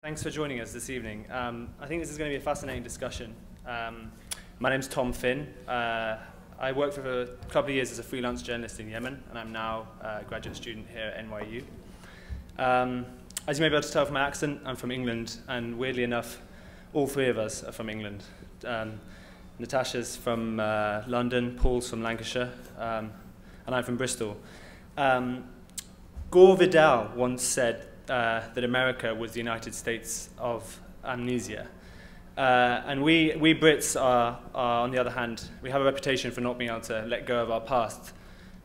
Thanks for joining us this evening. I think this is going to be a fascinating discussion. My name's Tom Finn. I worked for a couple of years as a freelance journalist in Yemen, and I'm now a graduate student here at NYU. As you may be able to tell from my accent, I'm from England, and weirdly enough, all three of us are from England. Natasha's from London, Paul's from Lancashire, and I'm from Bristol. Gore Vidal once said that America was the United States of amnesia. And we Brits are, on the other hand, we have a reputation for not being able to let go of our past.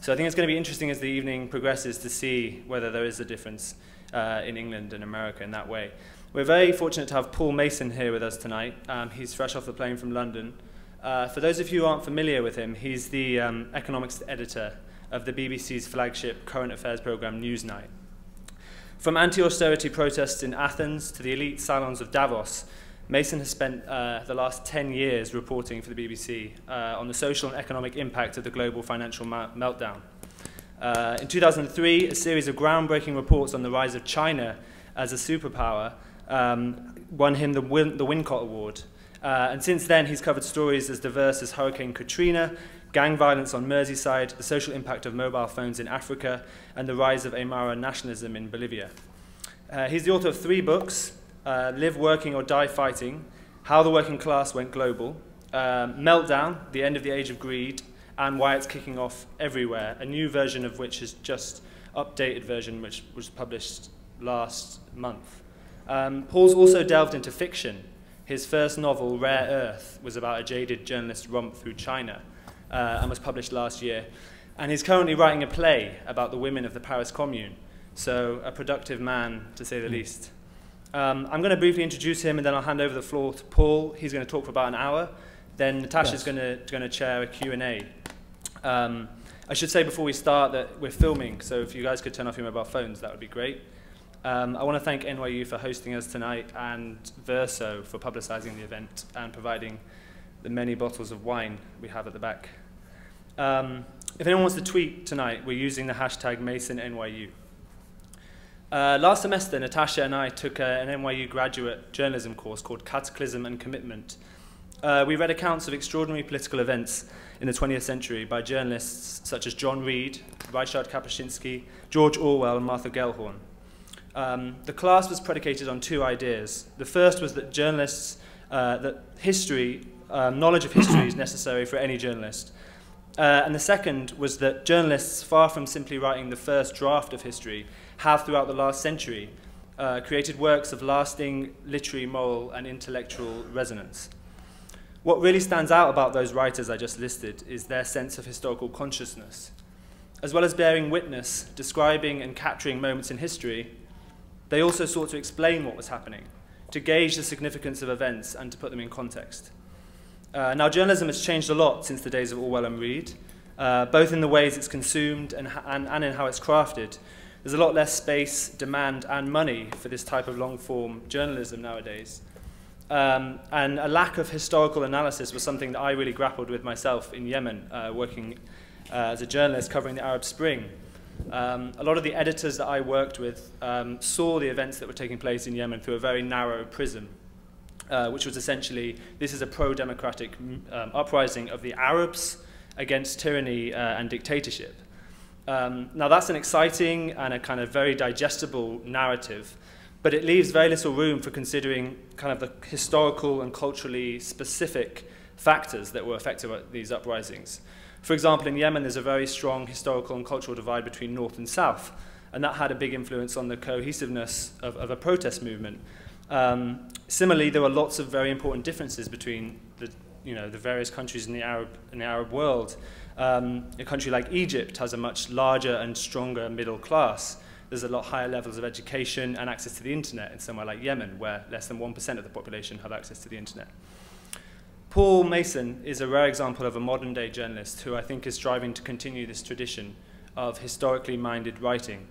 So I think it's going to be interesting as the evening progresses to see whether there is a difference in England and America in that way. We're very fortunate to have Paul Mason here with us tonight. He's fresh off the plane from London. For those of you who aren't familiar with him, he's the economics editor of the BBC's flagship current affairs programme Newsnight. From anti-austerity protests in Athens to the elite salons of Davos, Mason has spent the last 10 years reporting for the BBC on the social and economic impact of the global financial meltdown. In 2003, a series of groundbreaking reports on the rise of China as a superpower won him the Wincott Award. And since then, he's covered stories as diverse as Hurricane Katrina, gang violence on Merseyside, the social impact of mobile phones in Africa, and the rise of Aymara nationalism in Bolivia. He's the author of 3 books, Live Working or Die Fighting, How the Working Class Went Global, Meltdown, The End of the Age of Greed, and Why It's Kicking Off Everywhere, a new version of which is just updated version which was published last month. Paul's also delved into fiction. His first novel, Rare Earth, was about a jaded journalist's romp through China, and was published last year. And he's currently writing a play about the women of the Paris Commune, so a productive man, to say the least. I'm going to briefly introduce him, and then I'll hand over the floor to Paul. He's going to talk for about an hour. Then Natasha's going to chair a Q&A. I should say before we start that we're filming, so if you guys could turn off your mobile phones, that would be great. I want to thank NYU for hosting us tonight, and Verso for publicizing the event and providing the many bottles of wine we have at the back. If anyone wants to tweet tonight, we're using the hashtag MasonNYU. Last semester, Natasha and I took an NYU graduate journalism course called Cataclysm and Commitment. We read accounts of extraordinary political events in the 20th century by journalists such as John Reed, Ryszard Kapuscinski, George Orwell, and Martha Gellhorn. The class was predicated on 2 ideas. The first was that journalists, that history, knowledge of history is necessary for any journalist. And the second was that journalists, far from simply writing the first draft of history, have throughout the last century created works of lasting literary, moral, and intellectual resonance. What really stands out about those writers I just listed is their sense of historical consciousness. As well as bearing witness, describing and capturing moments in history, they also sought to explain what was happening, to gauge the significance of events and to put them in context. Now, journalism has changed a lot since the days of Orwell and Reed, both in the ways it's consumed and in how it's crafted. There's a lot less space, demand, and money for this type of long-form journalism nowadays. And a lack of historical analysis was something that I really grappled with myself in Yemen, working as a journalist covering the Arab Spring. A lot of the editors that I worked with saw the events that were taking place in Yemen through a very narrow prism, which was essentially, this is a pro-democratic uprising of the Arabs against tyranny and dictatorship. Now that's an exciting and a kind of very digestible narrative, but it leaves very little room for considering kind of the historical and culturally specific factors that were affected by these uprisings. For example, in Yemen, there's a very strong historical and cultural divide between North and South, and that had a big influence on the cohesiveness of a protest movement. Similarly, there were lots of very important differences between the various countries in the Arab world. A country like Egypt has a much larger and stronger middle class. There's a lot higher levels of education and access to the internet in somewhere like Yemen, where less than 1% of the population have access to the internet. Paul Mason is a rare example of a modern-day journalist who I think is striving to continue this tradition of historically minded writing.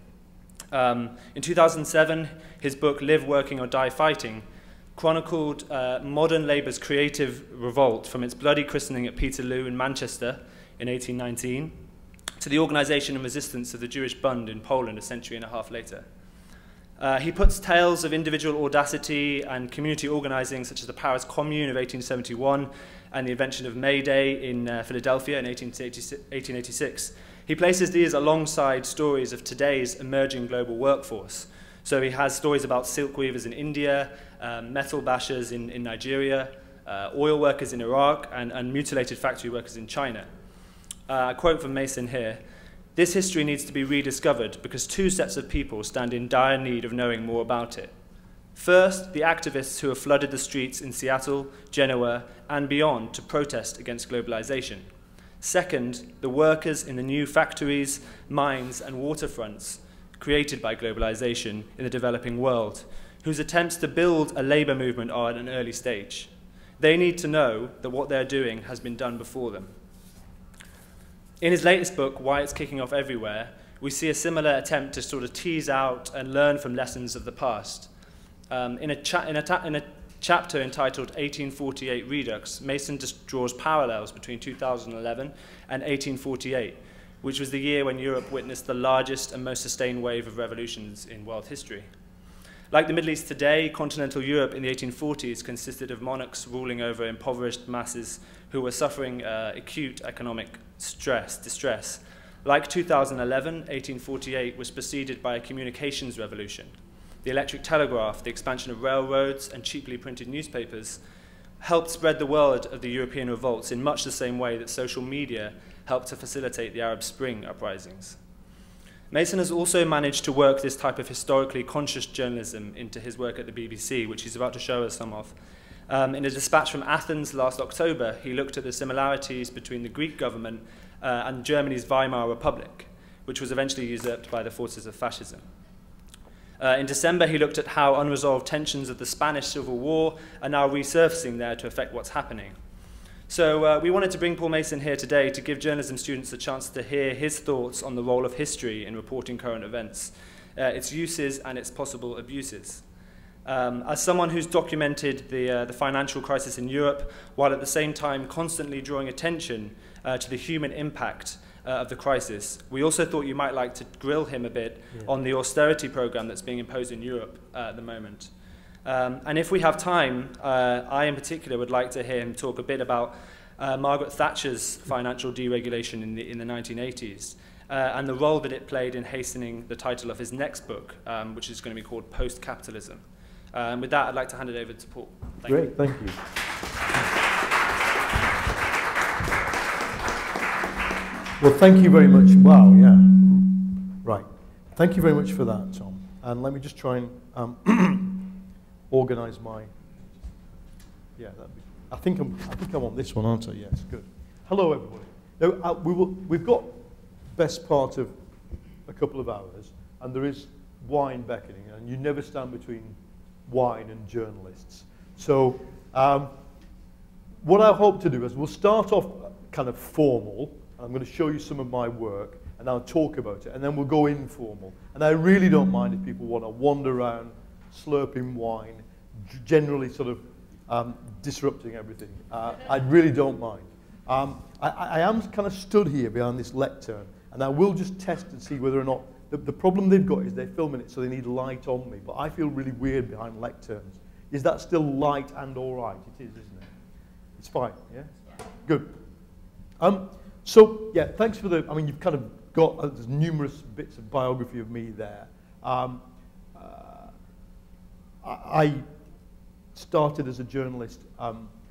In 2007, his book Live Working or Die Fighting chronicled modern Labour's creative revolt from its bloody christening at Peterloo in Manchester in 1819 to the organisation and resistance of the Jewish Bund in Poland a century and a half later. He puts tales of individual audacity and community organizing, such as the Paris Commune of 1871 and the invention of May Day in Philadelphia in 1886. He places these alongside stories of today's emerging global workforce. So he has stories about silk weavers in India, metal bashers in Nigeria, oil workers in Iraq, and mutilated factory workers in China. A quote from Mason here: "This history needs to be rediscovered because two sets of people stand in dire need of knowing more about it. First, the activists who have flooded the streets in Seattle, Genoa, and beyond to protest against globalization. Second, the workers in the new factories, mines, and waterfronts created by globalization in the developing world, whose attempts to build a labor movement are at an early stage. They need to know that what they're doing has been done before them." In his latest book, Why It's Kicking Off Everywhere, we see a similar attempt to sort of tease out and learn from lessons of the past. In a chapter entitled 1848 Redux, Mason just draws parallels between 2011 and 1848, which was the year when Europe witnessed the largest and most sustained wave of revolutions in world history. Like the Middle East today, continental Europe in the 1840s consisted of monarchs ruling over impoverished masses who were suffering acute economic distress. Like 2011, 1848 was preceded by a communications revolution. The electric telegraph, the expansion of railroads, and cheaply printed newspapers helped spread the word of the European revolts in much the same way that social media helped to facilitate the Arab Spring uprisings. Mason has also managed to work this type of historically conscious journalism into his work at the BBC, which he's about to show us some of. In a dispatch from Athens last October, he looked at the similarities between the Greek government and Germany's Weimar Republic, which was eventually usurped by the forces of fascism. In December, he looked at how unresolved tensions of the Spanish Civil War are now resurfacing there to affect what's happening. So we wanted to bring Paul Mason here today to give journalism students a chance to hear his thoughts on the role of history in reporting current events, its uses and its possible abuses. As someone who's documented the financial crisis in Europe, while at the same time constantly drawing attention to the human impact of the crisis, we also thought you might like to grill him a bit on the austerity program that's being imposed in Europe at the moment. And if we have time, I in particular would like to hear him talk a bit about Margaret Thatcher's financial deregulation in the 1980s and the role that it played in hastening the title of his next book, which is going to be called Post-Capitalism. With that, I'd like to hand it over to Paul. Great, thank you. Well, thank you very much. Wow, yeah. Right. Thank you very much for that, Tom. And let me just try and organize my... Yeah, I think I'm on this one, aren't I? Yes, good. Hello, everybody. Now, we've got best part of a couple of hours, and there is wine beckoning, and you never stand between wine and journalists. So what I hope to do is we'll start off kind of formal. I'm going to show you some of my work, and I'll talk about it, and then we'll go informal. And I really don't mind if people want to wander around, slurping wine, generally sort of disrupting everything. I really don't mind. I am kind of stood here behind this lectern, and I will just test and see whether or not, the problem they've got is they're filming it, so they need light on me, but I feel really weird behind lecterns. Is that still light and all right? It is, isn't it? It's fine, yeah? Good. So, yeah, thanks for the, I mean, you've kind of got, there's numerous bits of biography of me there. I started as a journalist,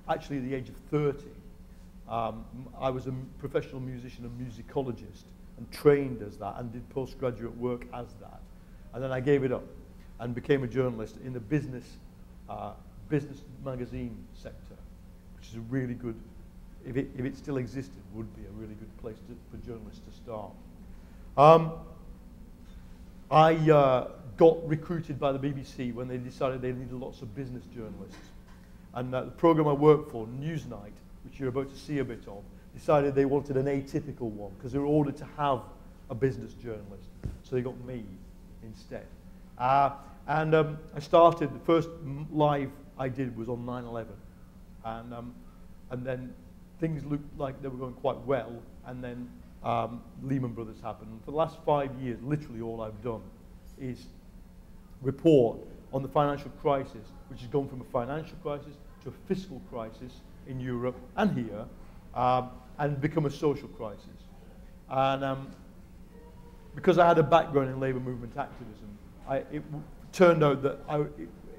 actually at the age of 30. I was a professional musician and musicologist and trained as that and did postgraduate work as that. And then I gave it up and became a journalist in the business magazine sector, which is a really good, if it still existed, would be a really good place for journalists to start. I got recruited by the BBC when they decided they needed lots of business journalists. And the program I worked for, Newsnight, which you're about to see a bit of, decided they wanted an atypical one because they were ordered to have a business journalist. So they got me instead. I started, the first live I did was on 9/11. And then things looked like they were going quite well, and then Lehman Brothers happened. And for the last 5 years, literally all I've done is report on the financial crisis, which has gone from a financial crisis to a fiscal crisis in Europe and here, and become a social crisis. And because I had a background in labour movement activism, it turned out that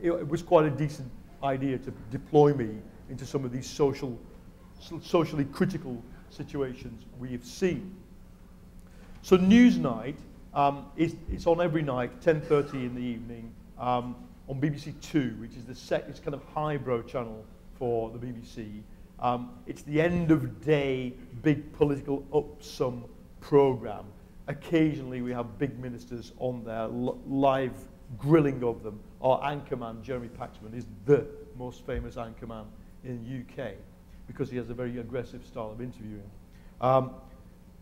it was quite a decent idea to deploy me into some of these socially critical situations we have seen. So Newsnight, it's on every night, 10:30 in the evening, on BBC Two, which is it's kind of highbrow channel for the BBC. It's the end of day, big political upsum programme. Occasionally we have big ministers on there, live grilling of them. Our anchorman, Jeremy Paxman, is the most famous anchorman in the UK because he has a very aggressive style of interviewing.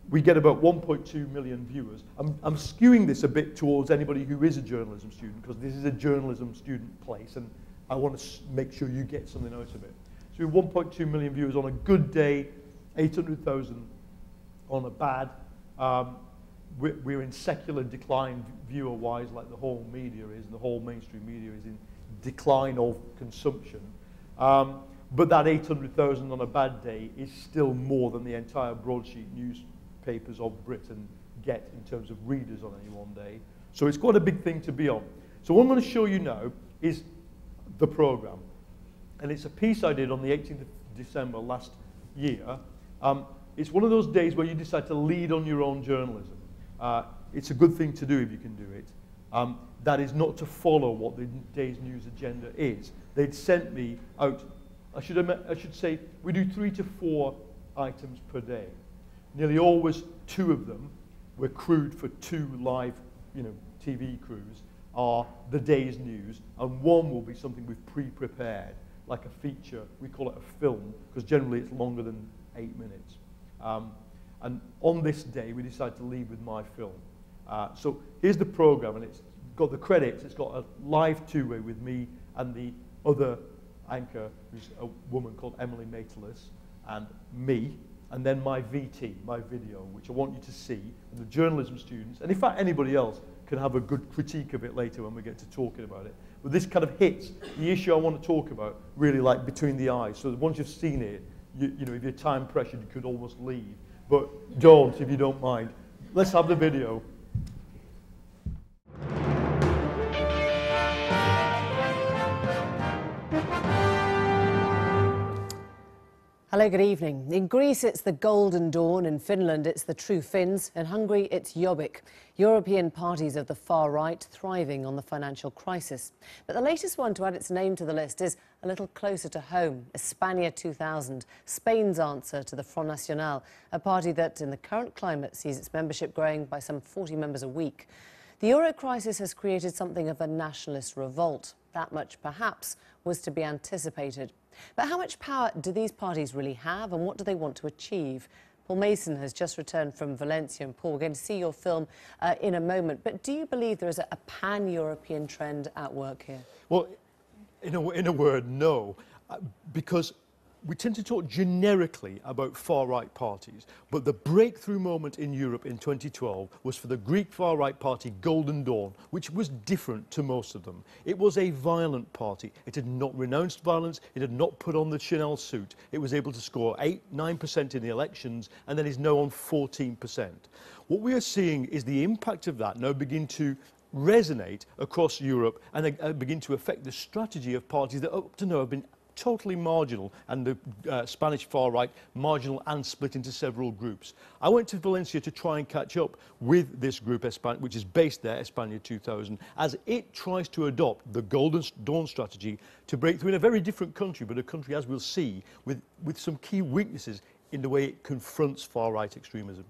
We get about 1.2 million viewers. I'm skewing this a bit towards anybody who is a journalism student because this is a journalism student place and I want to make sure you get something out of it. So we have 1.2 million viewers on a good day, 800,000 on a bad. We're in secular decline viewer-wise, like the whole media is, and the whole mainstream media is in decline of consumption. But that 800,000 on a bad day is still more than the entire broadsheet newspapers of Britain get in terms of readers on any one day. So it's quite a big thing to be on. So what I'm going to show you now is the programme. And it's a piece I did on the 18th of December last year. It's one of those days where you decide to lead on your own journalism. It's a good thing to do if you can do it. That is not to follow what the day's news agenda is. They'd sent me out, I should say, we do 3 to 4 items per day. Nearly always 2 of them, we're crewed for 2 live TV crews, are the day's news, and 1 will be something we've pre-prepared, like a feature. We call it a film, because generally it's longer than 8 minutes. And on this day, we decided to lead with my film. So here's the program, and it's got the credits. It's got a live two-way with me and the other anchor, who's a woman called Emily Matelis, and me, and then my VT, my video, which I want you to see, and the journalism students, and in fact anybody else can have a good critique of it later when we get to talking about it. But this kind of hits the issue I want to talk about, really like between the eyes. So that once you've seen it, you know, if you're time pressured, you could almost leave. But don't, if you don't mind. Let's have the video. Hello, good evening. In Greece, it's the Golden Dawn. In Finland, it's the True Finns. In Hungary, it's Jobbik. European parties of the far right thriving on the financial crisis. But the latest one to add its name to the list is a little closer to home. España 2000, Spain's answer to the Front National, a party that, in the current climate, sees its membership growing by some 40 members a week. The euro crisis has created something of a nationalist revolt. That much, perhaps, was to be anticipated. But how much power do these parties really have, and what do they want to achieve? Paul Mason has just returned from Valencia. And Paul, we're going to see your film in a moment. But do you believe there is a pan-European trend at work here? Well, in a word, no. Because we tend to talk generically about far-right parties, but the breakthrough moment in Europe in 2012 was for the Greek far-right party Golden Dawn, which was different to most of them. It was a violent party. It had not renounced violence. It had not put on the Chanel suit. It was able to score 8–9% in the elections, and then is now on 14%. What we are seeing is the impact of that now begin to resonate across Europe and begin to affect the strategy of parties that up to now have been totally marginal, and the Spanish far right marginal and split into several groups. I went to Valencia to try and catch up with this group, which is based there, España 2000, as it tries to adopt the Golden Dawn strategy to break through in a very different country, but a country, as we'll see, with some key weaknesses in the way it confronts far right extremism.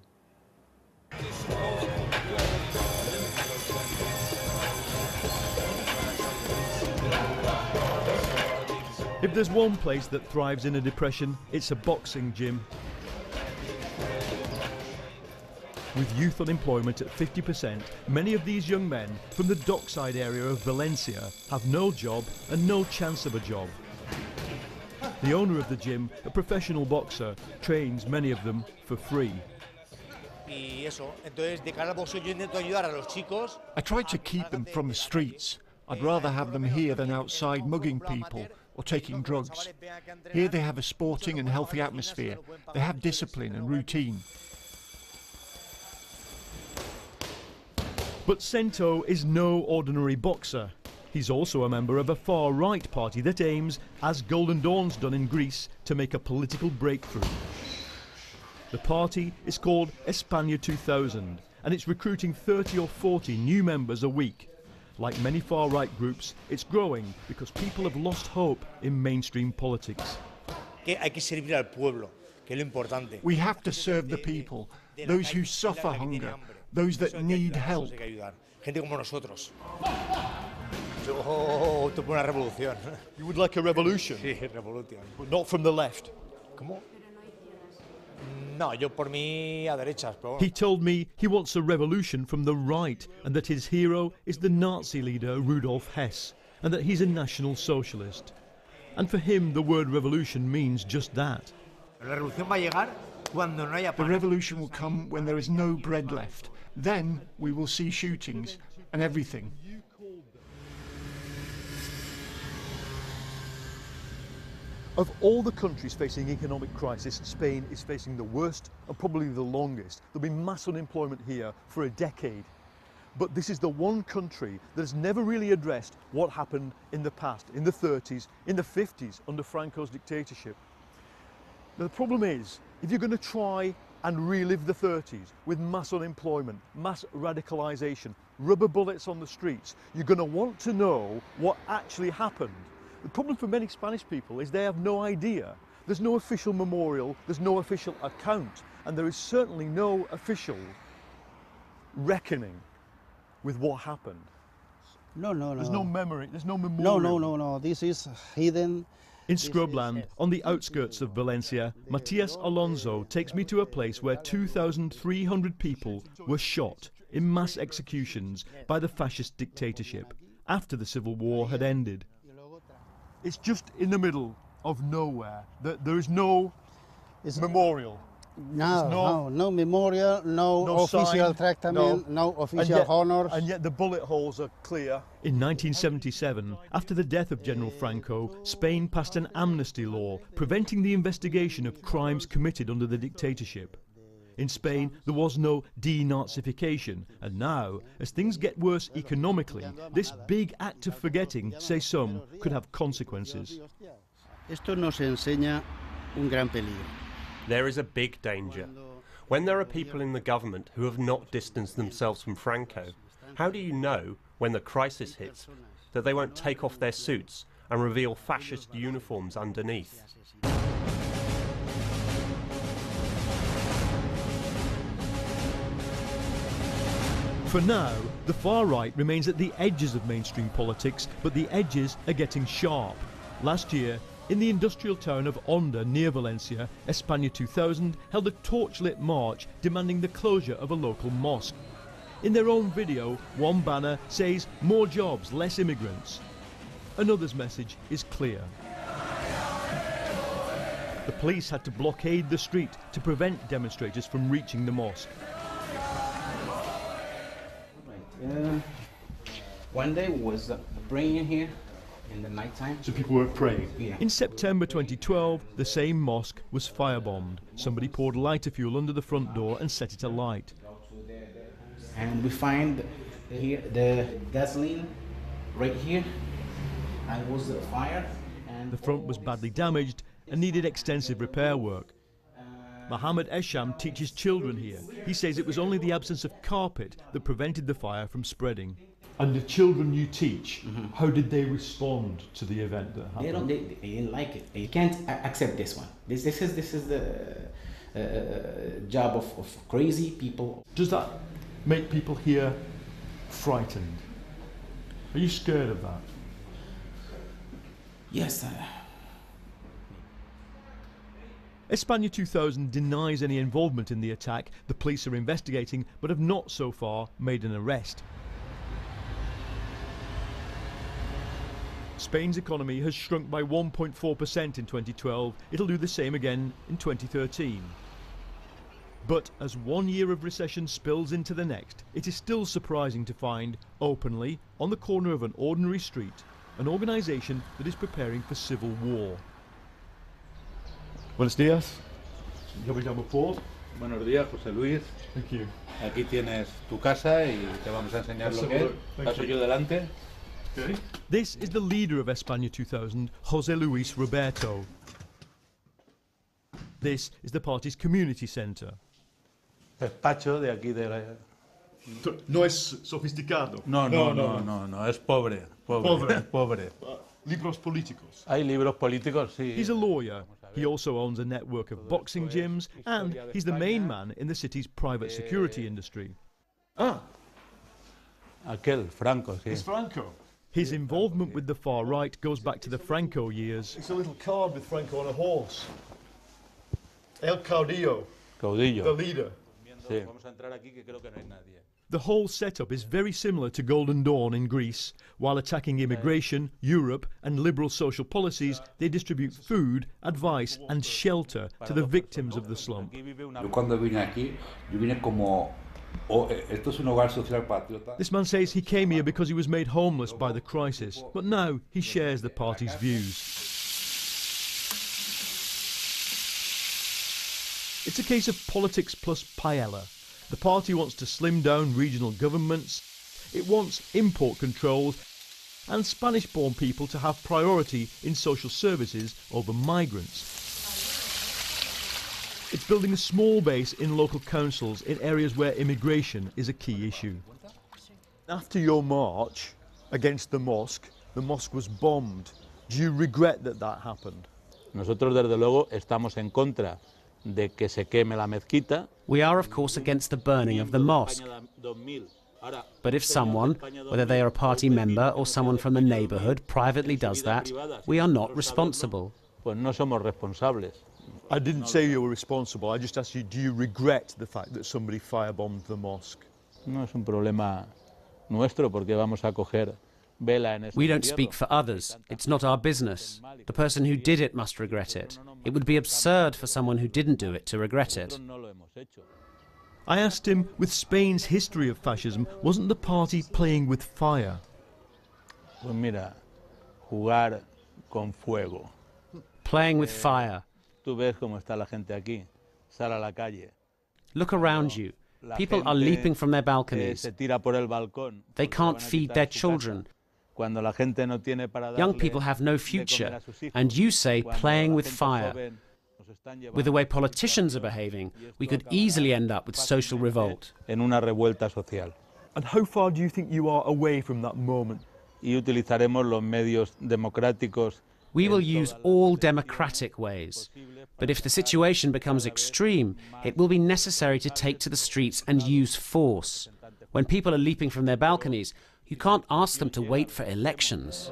If there's one place that thrives in a depression, it's a boxing gym. With youth unemployment at 50%, many of these young men from the dockside area of Valencia have no job and no chance of a job. The owner of the gym, a professional boxer, trains many of them for free. I try to keep them from the streets, I'd rather have them here than outside mugging people or taking drugs. Here they have a sporting and healthy atmosphere. They have discipline and routine. But Sento is no ordinary boxer. He's also a member of a far-right party that aims, as Golden Dawn's done in Greece, to make a political breakthrough. The party is called España 2000, and it's recruiting 30 or 40 new members a week. Like many far-right groups, it's growing because people have lost hope in mainstream politics. We have to serve the people, those who suffer hunger, those that need help. You would like a revolution? But not from the left. He told me he wants a revolution from the right, and that his hero is the Nazi leader Rudolf Hess, and that he's a National Socialist. And for him the word revolution means just that. The revolution will come when there is no bread left. Then we will see shootings and everything. Of all the countries facing economic crisis, Spain is facing the worst and probably the longest. There'll be mass unemployment here for a decade. But this is the one country that has never really addressed what happened in the past, in the 30s, in the 50s, under Franco's dictatorship. Now, the problem is, if you're going to try and relive the 30s with mass unemployment, mass radicalisation, rubber bullets on the streets, you're going to want to know what actually happened. The problem for many Spanish people is they have no idea. There's no official memorial, there's no official account, and there is certainly no official reckoning with what happened. No. There's no memory, there's no memorial. No. This is hidden. In scrubland, on the outskirts of Valencia, Matias Alonso takes me to a place where 2,300 people were shot in mass executions by the fascist dictatorship after the civil war had ended. It's just in the middle of nowhere. There is no memorial. No memorial, no official treatment, no official honors. And yet the bullet holes are clear. In 1977, after the death of General Franco, Spain passed an amnesty law preventing the investigation of crimes committed under the dictatorship. In Spain, there was no denazification, and now, as things get worse economically, this big act of forgetting, say some, could have consequences. Esto nos enseña un gran peligro. There is a big danger. When there are people in the government who have not distanced themselves from Franco, how do you know, when the crisis hits, that they won't take off their suits and reveal fascist uniforms underneath? For now, the far right remains at the edges of mainstream politics, but the edges are getting sharp. Last year, in the industrial town of Onda near Valencia, España 2000 held a torchlit march demanding the closure of a local mosque. In their own video, one banner says more jobs, less immigrants. Another's message is clear. The police had to blockade the street to prevent demonstrators from reaching the mosque. One day was praying here in the night time. So people were praying? Yeah. In September 2012, the same mosque was firebombed. Somebody poured lighter fuel under the front door and set it alight. And we find here the gasoline right here. And was the fire. And the front was badly damaged and needed extensive repair work. Mohammed Esham teaches children here. He says it was only the absence of carpet that prevented the fire from spreading. And the children you teach, how did they respond to the event that happened? They didn't like it. They can't accept this one. This is the job of crazy people. Does that make people here frightened? Are you scared of that? Yes. España 2000 denies any involvement in the attack. The police are investigating, but have not so far made an arrest. Spain's economy has shrunk by 1.4% in 2012. It'll do the same again in 2013. But as one year of recession spills into the next, it is still surprising to find, openly, on the corner of an ordinary street, an organisation that is preparing for civil war. Buenos días. Yo me llamo Paul. Buenos días, José Luis. Thank you. Aquí tienes tu casa y te vamos a enseñar lo que es. Paso yo delante. Okay. This is the leader of España 2000, José Luis Roberto. This is the party's community centre. Despacho de aquí de la... No es sofisticado. No, es pobre. Pobre. Libros políticos. Hay libros políticos, sí. He's a lawyer. He also owns a network of boxing gyms, and he's the main man in the city's private security industry. Ah. Aquel, Franco, sí. It's Franco. His involvement with the far right goes back to the Franco years. It's a little card with Franco on a horse. El Caudillo. Caudillo. The leader. Sí. The whole setup is very similar to Golden Dawn in Greece. While attacking immigration, Europe and liberal social policies, they distribute food, advice and shelter to the victims of the slump. This man says he came here because he was made homeless by the crisis, but now he shares the party's views. It's a case of politics plus paella. The party wants to slim down regional governments, it wants import controls and Spanish-born people to have priority in social services over migrants. It's building a small base in local councils in areas where immigration is a key issue. After your march against the mosque was bombed. Do you regret that that happened? Nosotros desde luego estamos en contra de que se queme la mezquita. We are, of course, against the burning of the mosque. But if someone, whether they are a party member or someone from the neighbourhood, privately does that, we are not responsible. Pues no somos responsables. I didn't say you were responsible, I just asked you, do you regret the fact that somebody firebombed the mosque? No es un problema nuestro porque vamos a coger vela en ese We don't speak for others. It's not our business. The person who did it must regret it. It would be absurd for someone who didn't do it to regret it. I asked him, with Spain's history of fascism, wasn't the party playing with fire? Pues mira, jugar con fuego. Playing with fire. Tú ves cómo está la gente aquí. Sal a la calle. Look around you. People are leaping from their balconies. They can't feed their children. Young people have no future. And you say playing with fire. With the way politicians are behaving, we could easily end up with social revolt. En una revuelta social. And how far do you think you are away from that moment? Y utilizaremos los medios democráticos. We will use all democratic ways. But if the situation becomes extreme, it will be necessary to take to the streets and use force. When people are leaping from their balconies, you can't ask them to wait for elections.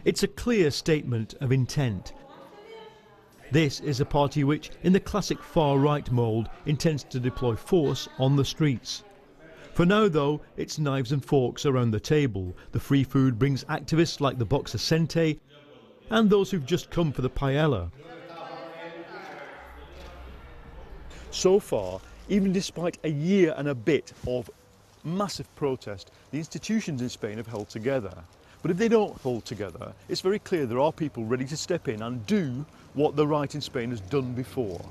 It's a clear statement of intent. This is a party which, in the classic far-right mould, intends to deploy force on the streets. For now, though, it's knives and forks around the table. The free food brings activists like the boxer Sente and those who've just come for the paella. So far, even despite a year and a bit of massive protest, the institutions in Spain have held together. But if they don't hold together, it's very clear there are people ready to step in and do what the right in Spain has done before.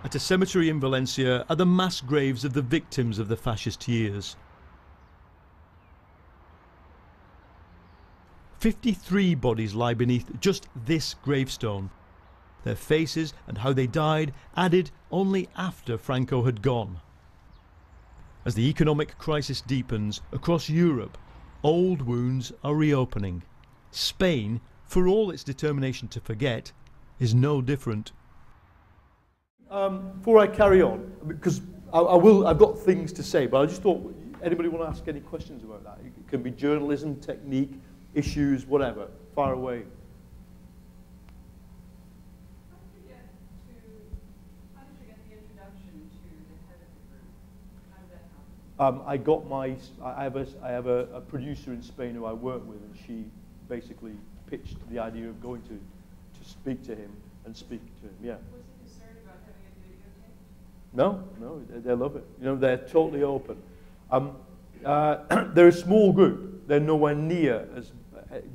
At a cemetery in Valencia are the mass graves of the victims of the fascist years. 53 bodies lie beneath just this gravestone. Their faces and how they died added only after Franco had gone. As the economic crisis deepens across Europe, old wounds are reopening. Spain, for all its determination to forget, is no different. Before I carry on, because I've got things to say, but I just thought, anybody want to ask any questions about that? It can be journalism, technique, issues, whatever. Far away. How did you get the introduction to the head of the group? How did that happen? I have a producer in Spain who I work with, and she basically pitched the idea of going to speak to him and speak to him. Yeah. Was he concerned about having a videotape? No, they love it. You know, they're totally open. They're a small group. They're nowhere near as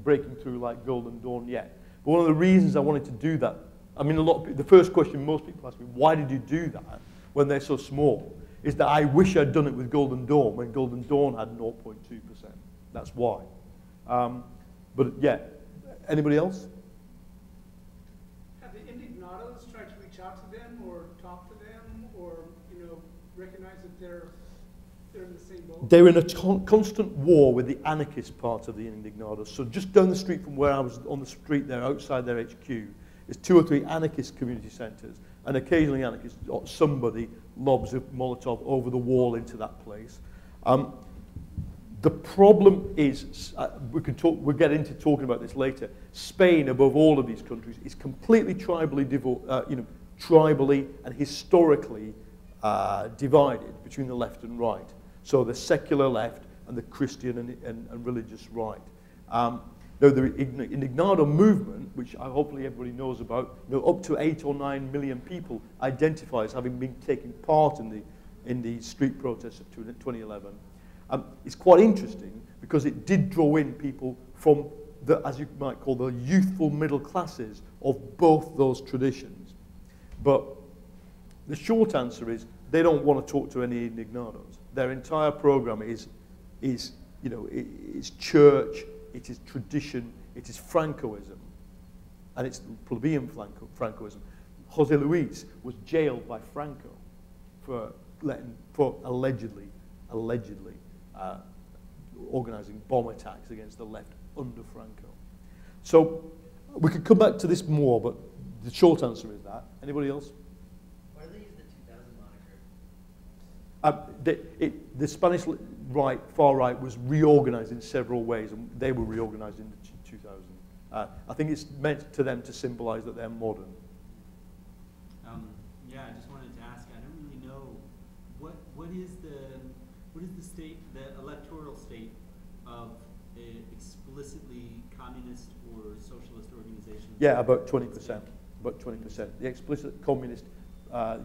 breaking through like Golden Dawn yet. But one of the reasons I wanted to do that, I mean, the first question most people ask me, why did you do that when they're so small, is that I wish I'd done it with Golden Dawn when Golden Dawn had 0.2%. That's why. But yeah, anybody else? Have the indignados tried to reach out to them or talk to them or, you know, recognize that they're in the same boat? They're in a constant war with the anarchist part of the indignados. So just down the street from where I was on the street there, outside their HQ, is 2 or 3 anarchist community centres, and occasionally anarchists, or somebody lobs a Molotov over the wall into that place. The problem is, we'll get into talking about this later, Spain, above all of these countries, is completely tribally and historically divided between the left and right. So the secular left and the Christian and religious right. Now the Indignado movement, which hopefully everybody knows about, up to 8 or 9 million people identify as having been taking part in the street protests of 2011. It's quite interesting because it did draw in people from the, as you might call, the youthful middle classes of both those traditions. But the short answer is they don't want to talk to any indignados. Their entire program is church, it is tradition, it is Francoism, and it's plebeian Francoism. Jose Luis was jailed by Franco for allegedly organizing bomb attacks against the left under Franco. So we could come back to this more, but the short answer is that. Anybody else? Why do they use the 2000 moniker? The Spanish right, far right, was reorganized in several ways, and they were reorganized in 2000. I think it's meant to them to symbolize that they're modern. Yeah, I just wanted to ask, I don't really know, what is the state, the electoral state of explicitly communist or socialist organizations? Yeah, about 20%. About 20%. The explicit communist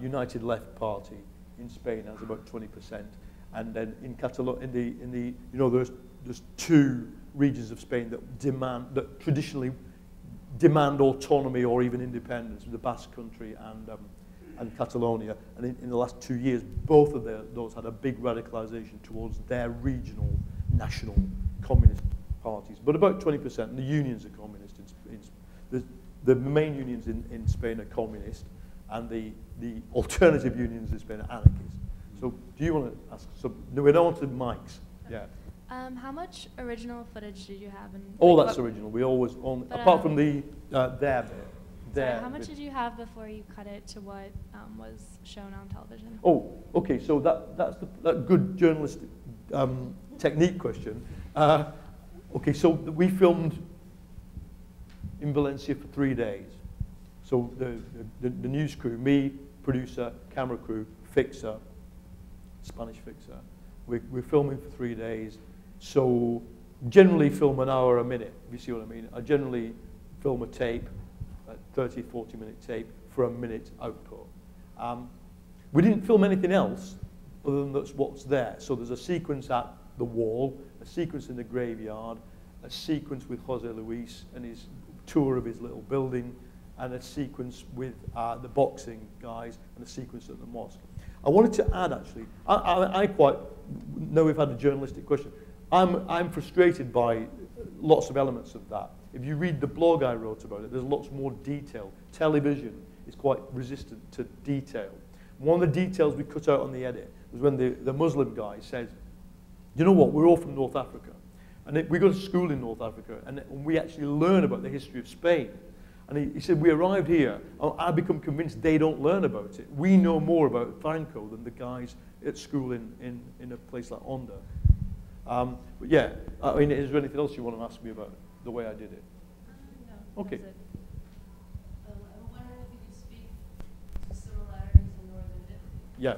United Left Party in Spain has about 20%, and then in Catalonia, there's 2 regions of Spain that traditionally demand autonomy or even independence, the Basque Country and Catalonia. And in the last 2 years, both of those had a big radicalization towards their regional, national communist parties. But about 20%, and the unions are communist. The main unions in Spain are communist, and the alternative unions in Spain are anarchist. So do you want to ask some? No, we don't want to mics. Yeah. How much original footage did you have? All that's original. We always own, apart from the their bit. Sorry, how much did you have before you cut it to what was shown on television? Oh, okay. So that's that good journalistic technique question. Okay, so we filmed in Valencia for 3 days. So the news crew, me, producer, camera crew, fixer, Spanish fixer, we're filming for 3 days. So generally film an hour a minute, if you see what I mean. I generally film a tape, a 30, 40-minute tape for a minute output. We didn't film anything else other than that's what's there. So there's a sequence at the wall, a sequence in the graveyard, a sequence with Jose Luis and his tour of his little building, and a sequence with the boxing guys, and a sequence at the mosque. I wanted to add, actually, I quite know we've had a journalistic question. I'm frustrated by lots of elements of that. If you read the blog I wrote about it, there's lots more detail. Television is quite resistant to detail. One of the details we cut out on the edit was when the Muslim guy said, you know what, we're all from North Africa. And we go to school in North Africa, and we actually learn about the history of Spain. And he said, we arrived here, and I become convinced they don't learn about it. We know more about Franco than the guys at school in a place like Onda. But yeah, I mean, is there anything else you want to ask me about the way I did it? No. Okay. I'm wondering if you could speak to similarities in northern Italy. Yeah. I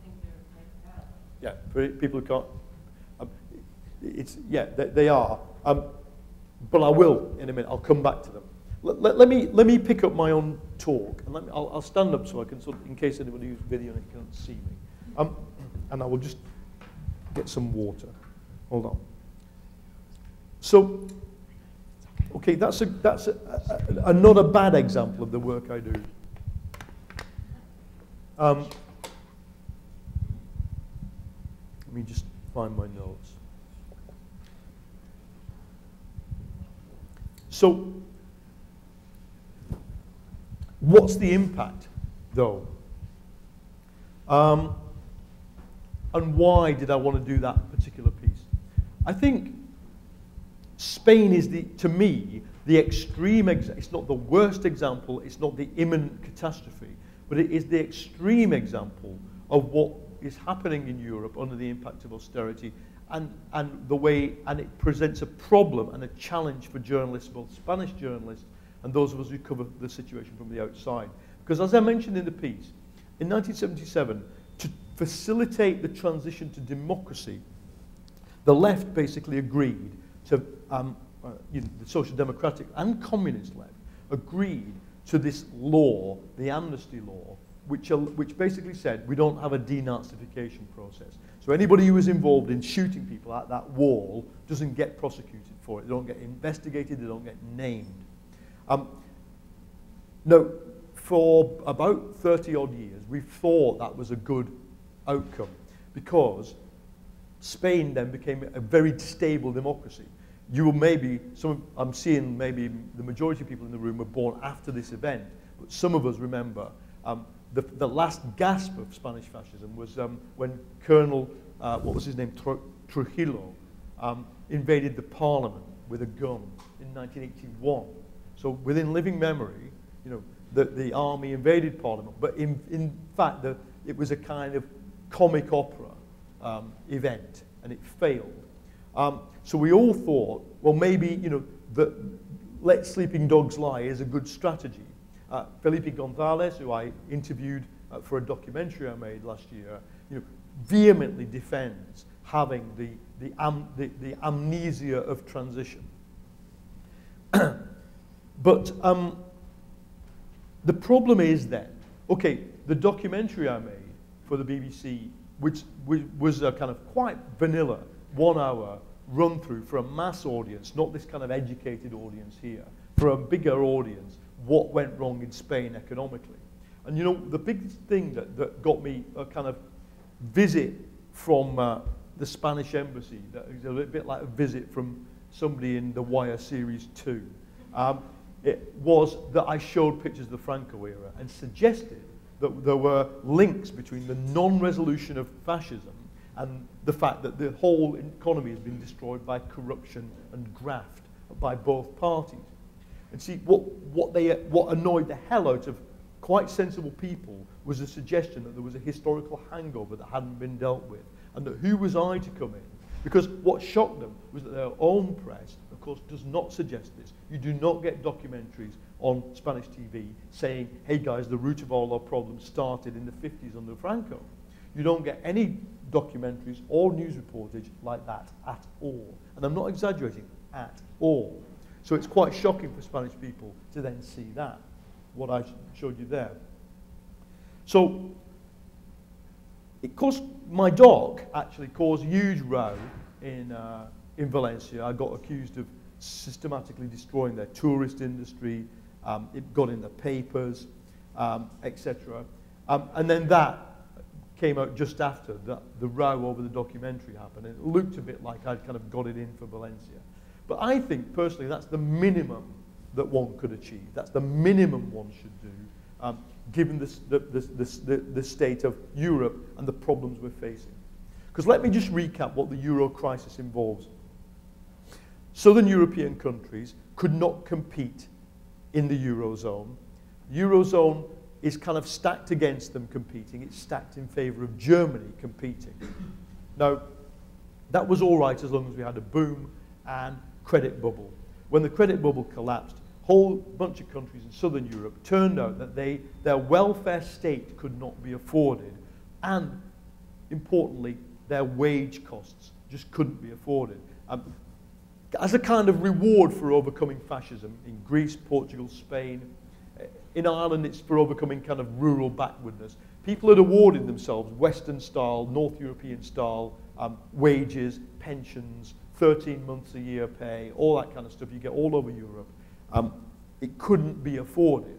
think they're quite bad. Yeah, for people who can't, they are. but I will in a minute. I'll come back to them. Let me pick up my own talk, and I'll stand up so I can, in case anybody who's videoing it can't see me. And I will just get some water. Hold on. So, okay, that's not a bad example of the work I do. Let me just find my notes. So, what's the impact, though? And why did I want to do that particular piece? I think Spain is, to me, the extreme example. It's not the worst example, it's not the imminent catastrophe, but it is the extreme example of what is happening in Europe under the impact of austerity, and it presents a problem and a challenge for journalists, both Spanish journalists and those of us who cover the situation from the outside. Because as I mentioned in the piece, in 1977, to facilitate the transition to democracy, the left basically agreed to, the Social Democratic and Communist left, agreed to this law, the amnesty law, which basically said we don't have a denazification process. So anybody who was involved in shooting people at that wall doesn't get prosecuted for it. They don't get investigated, they don't get named. No, for about 30 odd years, we thought that was a good outcome because Spain then became a very stable democracy. You will maybe, I'm seeing maybe the majority of people in the room were born after this event, but some of us remember the last gasp of Spanish fascism was when Colonel, what was his name, Trujillo, invaded the parliament with a gun in 1981. So within living memory, you know, the army invaded parliament, but in fact it was a kind of comic opera event, and it failed. So we all thought, well, maybe, you know, let sleeping dogs lie is a good strategy. Felipe González, who I interviewed for a documentary I made last year, you know, vehemently defends having the amnesia of transition. But the problem is then, okay, the documentary I made for the BBC, which was a kind of quite vanilla 1 hour run through for a mass audience, not this kind of educated audience here, for a bigger audience, what went wrong in Spain economically. And you know, the big thing that got me a kind of visit from the Spanish embassy, that is a little bit like a visit from somebody in The Wire Series 2, it was that I showed pictures of the Franco era and suggested that there were links between the non-resolution of fascism and the fact that the whole economy has been destroyed by corruption and graft by both parties. And see, what annoyed the hell out of quite sensible people was the suggestion that there was a historical hangover that hadn't been dealt with, and that who was I to come in? Because what shocked them was that their own press, of course, does not suggest this. You do not get documentaries on Spanish TV saying, hey guys, the root of all our problems started in the 50s under Franco. You don't get any documentaries or news reportage like that at all. And I'm not exaggerating, at all. So it's quite shocking for Spanish people to then see that, what I showed you there. So, it caused, my dog actually caused a huge row in Valencia. I got accused of systematically destroying their tourist industry. It got in the papers, etc. And then that came out just after the row over the documentary happened. It looked a bit like I'd kind of got it in for Valencia. But I think, personally, that's the minimum that one could achieve. That's the minimum one should do, given the state of Europe and the problems we're facing. Because let me just recap what the Euro crisis involves. Southern European countries could not compete in the Eurozone. Eurozone is kind of stacked against them competing. It's stacked in favor of Germany competing. Now, that was all right as long as we had a boom and credit bubble. When the credit bubble collapsed, a whole bunch of countries in Southern Europe turned out that their welfare state could not be afforded, and importantly, their wage costs just couldn't be afforded. as a kind of reward for overcoming fascism in Greece, Portugal, Spain. In Ireland, it's for overcoming kind of rural backwardness. People had awarded themselves Western style, North European style wages, pensions, 13 months a year pay, all that kind of stuff you get all over Europe. It couldn't be afforded.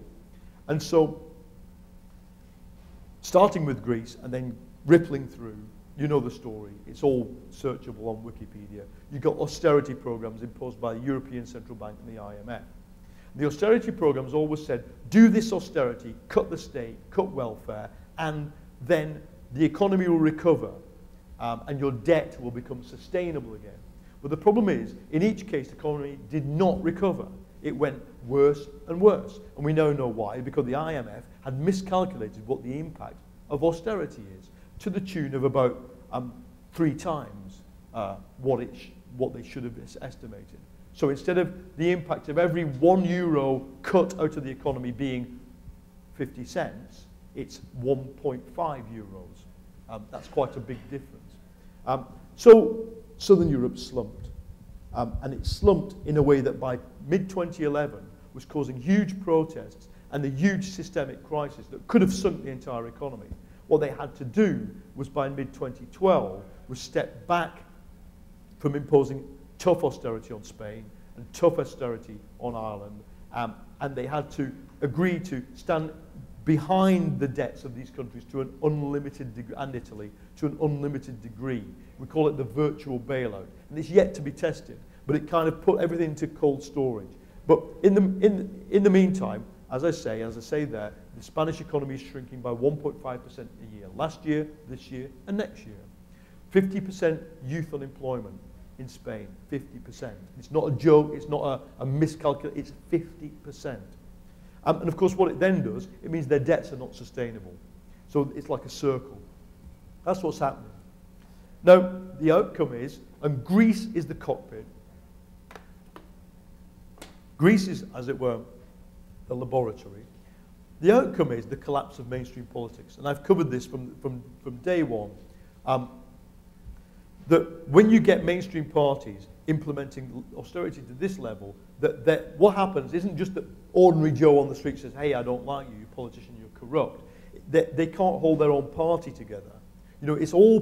And so, starting with Greece and then rippling through, you know the story, it's all searchable on Wikipedia. You've got austerity programs imposed by the European Central Bank and the IMF. The austerity programs always said, do this austerity, cut the state, cut welfare, and then the economy will recover and your debt will become sustainable again. But the problem is, in each case, the economy did not recover. It went worse and worse. And we now know why, because the IMF had miscalculated what the impact of austerity is, to the tune of about 3 times what they should have estimated. So instead of the impact of every €1 cut out of the economy being 50 cents, it's 1.5 euros. That's quite a big difference. So Southern Europe slumped. And it slumped in a way that by mid-2011 was causing huge protests and a huge systemic crisis that could have sunk the entire economy. What they had to do was by mid-2012 was step back from imposing tough austerity on Spain and tough austerity on Ireland, and they had to agree to stand behind the debts of these countries to an unlimited degree, and Italy, to an unlimited degree. We call it the virtual bailout, and it's yet to be tested, but it kind of put everything into cold storage. But in the meantime, as I say there, the Spanish economy is shrinking by 1.5% a year. Last year, this year, and next year. 50% youth unemployment in Spain, 50%. It's not a joke, it's not a miscalculation, it's 50%. And of course, what it then does, it means their debts are not sustainable. So it's like a circle. That's what's happening. Now, the outcome is, and Greece is the cockpit. Greece is, as it were, the laboratory. The outcome is the collapse of mainstream politics. And I've covered this from day one. That when you get mainstream parties implementing austerity to this level, that what happens isn't just that ordinary Joe on the street says, hey, I don't like you, you politician, you're corrupt. They can't hold their own party together. You know, it's all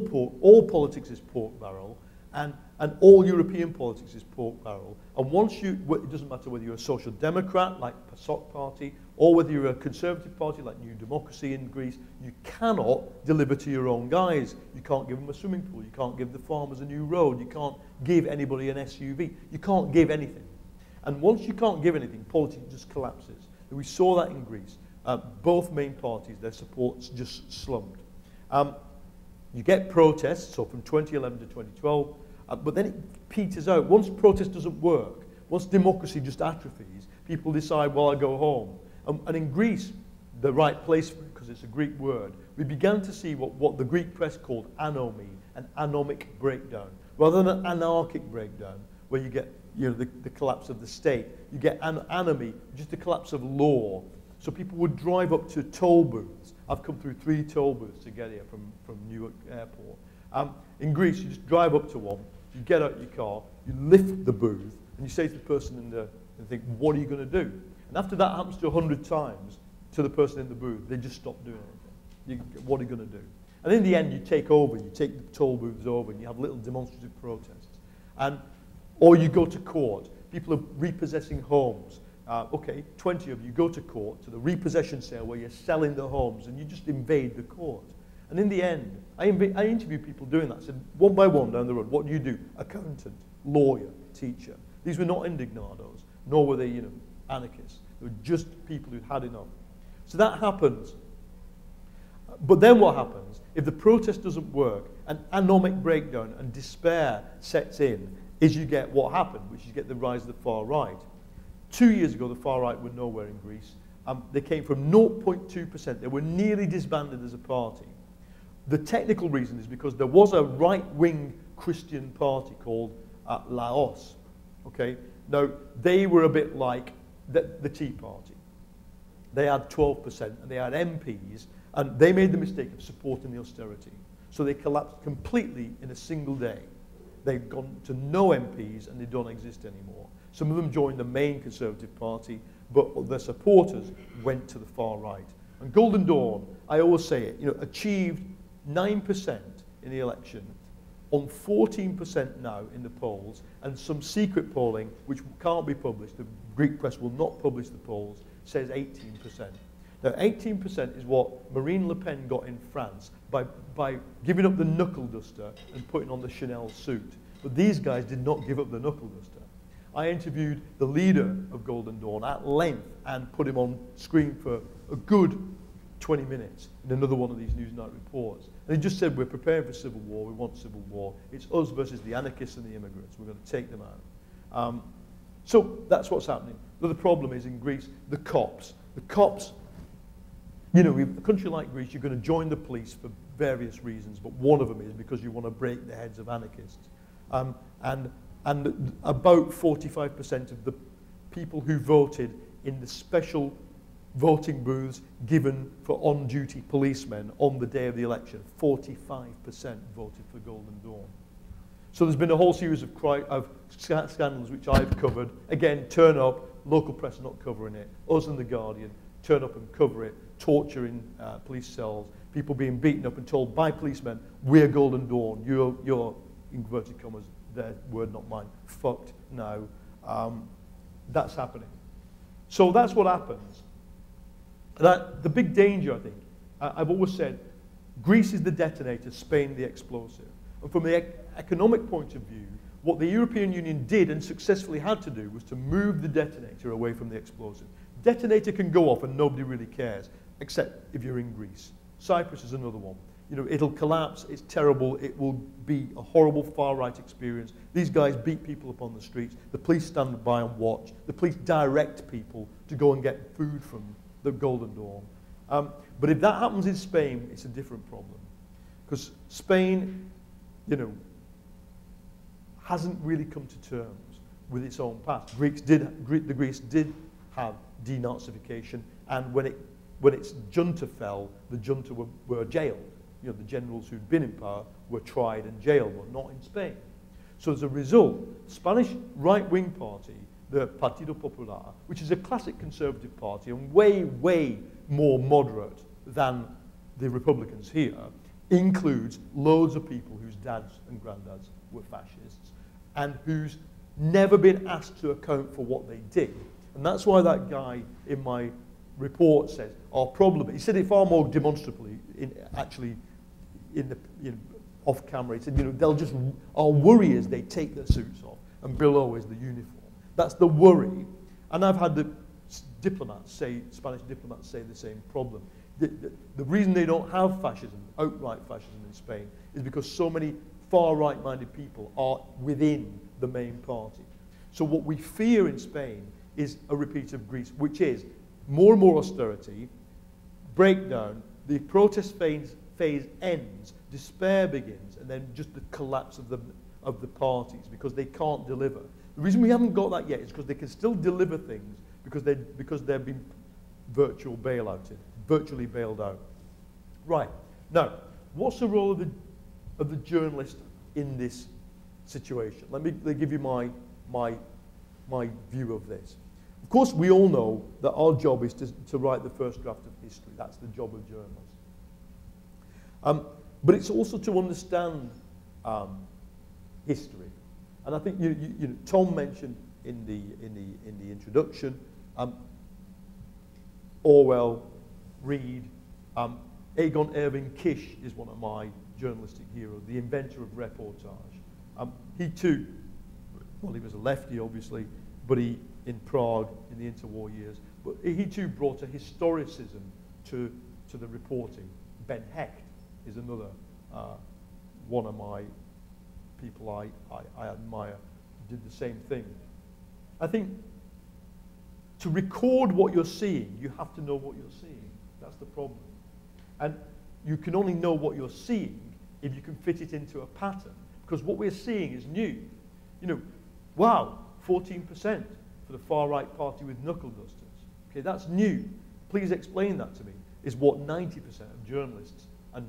politics is pork barrel, and all European politics is pork barrel. And once it doesn't matter whether you're a social democrat like PASOK party, or whether you're a conservative party like New Democracy in Greece, you cannot deliver to your own guys. You can't give them a swimming pool. You can't give the farmers a new road. You can't give anybody an SUV. You can't give anything. And once you can't give anything, politics just collapses. And we saw that in Greece. Both main parties, their supports just slumped. You get protests, so from 2011 to 2012, but then it peters out. Once protest doesn't work, once democracy just atrophies, people decide, well, I'll go home. And in Greece, the right place for it, because it's a Greek word, we began to see what the Greek press called anomy, an anomic breakdown. Rather than an anarchic breakdown, where you get the collapse of the state, you get an anomy, just the collapse of law. So people would drive up to toll booths. I've come through 3 toll booths to get here from Newark Airport. In Greece, you just drive up to one, you get out your car, you lift the booth, and you say to the person in there, and think, what are you going to do? And after that happens to 100 times to the person in the booth, they just stop doing anything. What are you going to do? And in the end, you take the toll booths over, and you have little demonstrative protests. Or you go to court. People are repossessing homes. Okay, 20 of you go to court, to the repossession sale where you're selling the homes, and you just invade the court. And in the end, I interview people doing that. I said, one by one down the road, what do you do? Accountant, lawyer, teacher. These were not indignados, nor were they, anarchists. They were just people who'd had enough. So that happens. But then what happens, if the protest doesn't work, an anomic breakdown and despair sets in, is you get what happened, which is you get the rise of the far right. 2 years ago, the far right were nowhere in Greece. They came from 0.2%. They were nearly disbanded as a party. The technical reason is because there was a right-wing Christian party called Laos. Okay? Now, they were a bit like the Tea Party. They had 12%, and they had MPs, and they made the mistake of supporting the austerity. So they collapsed completely in a single day. they've gone to no MPs and they don't exist anymore. Some of them joined the main Conservative Party, but their supporters went to the far right. And Golden Dawn, I always say it, achieved 9% in the election, on 14% now in the polls, and some secret polling, which can't be published, the Greek press will not publish the polls, says 18%. Now, 18% is what Marine Le Pen got in France by giving up the knuckle duster and putting on the Chanel suit. But these guys did not give up the knuckle duster. I interviewed the leader of Golden Dawn at length and put him on screen for a good 20 minutes in another one of these Newsnight reports. And he just said, we're preparing for civil war, we want civil war. It's us versus the anarchists and the immigrants. We're going to take them out. So that's what's happening. But the problem is in Greece, the cops. The cops, a country like Greece, you're going to join the police for various reasons, but one of them is because you want to break the heads of anarchists. And about 45% of the people who voted in the special voting booths given for on-duty policemen on the day of the election, 45% voted for Golden Dawn. So there's been a whole series of scandals which I've covered. Again, turn up, local press not covering it, us and The Guardian, turn up and cover it, torture in police cells, people being beaten up and told by policemen, we're Golden Dawn, you're inverted commas, their word not mine, fucked now. That's happening. So that's what happens. The big danger, I think, I've always said, Greece is the detonator, Spain the explosive. And from the economic point of view, what the European Union did and successfully had to do was to move the detonator away from the explosive. Detonator can go off and nobody really cares, except if you're in Greece. Cyprus is another one. It'll collapse, it's terrible, it will be a horrible far-right experience. These guys beat people up on the streets, the police stand by and watch, the police direct people to go and get food from the Golden Dawn. But if that happens in Spain, it's a different problem. Because Spain, hasn't really come to terms with its own past. The Greece did have denazification, and when its junta fell, the junta were jailed. The generals who'd been in power were tried and jailed, but not in Spain. So as a result, the Spanish right-wing party, the Partido Popular, which is a classic conservative party and way, way more moderate than the Republicans here, includes loads of people whose dads and granddads were fascists and who's never been asked to account for what they did. And that's why that guy in my report says, our problem, he said it far more demonstrably, off camera, he said, our worry is they take their suits off and below is the uniform. That's the worry. And I've had the Spanish diplomats say the same problem. The reason they don't have fascism, outright fascism in Spain, is because so many far right-minded people are within the main party. So what we fear in Spain is a repeat of Greece, which is more and more austerity, breakdown, the protest phase ends, despair begins, and then just the collapse of the parties because they can't deliver. The reason we haven't got that yet is because they can still deliver things because they've been virtually bailed out. Right. Now, what's the role of the journalist in this situation? Let me give you my view of this. Of course, we all know that our job is to write the first draft of history. That's the job of journalists. But it's also to understand history. And I think Tom mentioned in the introduction, Orwell, Reed, Egon Irving Kish is one of my journalistic heroes, the inventor of reportage. He too, well, he was a lefty, obviously, but in Prague in the interwar years, but he too brought a historicism to the reporting. Ben Hecht is another one of my people I admire, did the same thing. I think to record what you're seeing, you have to know what you're seeing. That's the problem. And you can only know what you're seeing if you can fit it into a pattern. Because what we're seeing is new. Wow, 14% for the far-right party with knuckle dusters. Okay, that's new. Please explain that to me, is what 90% of journalists and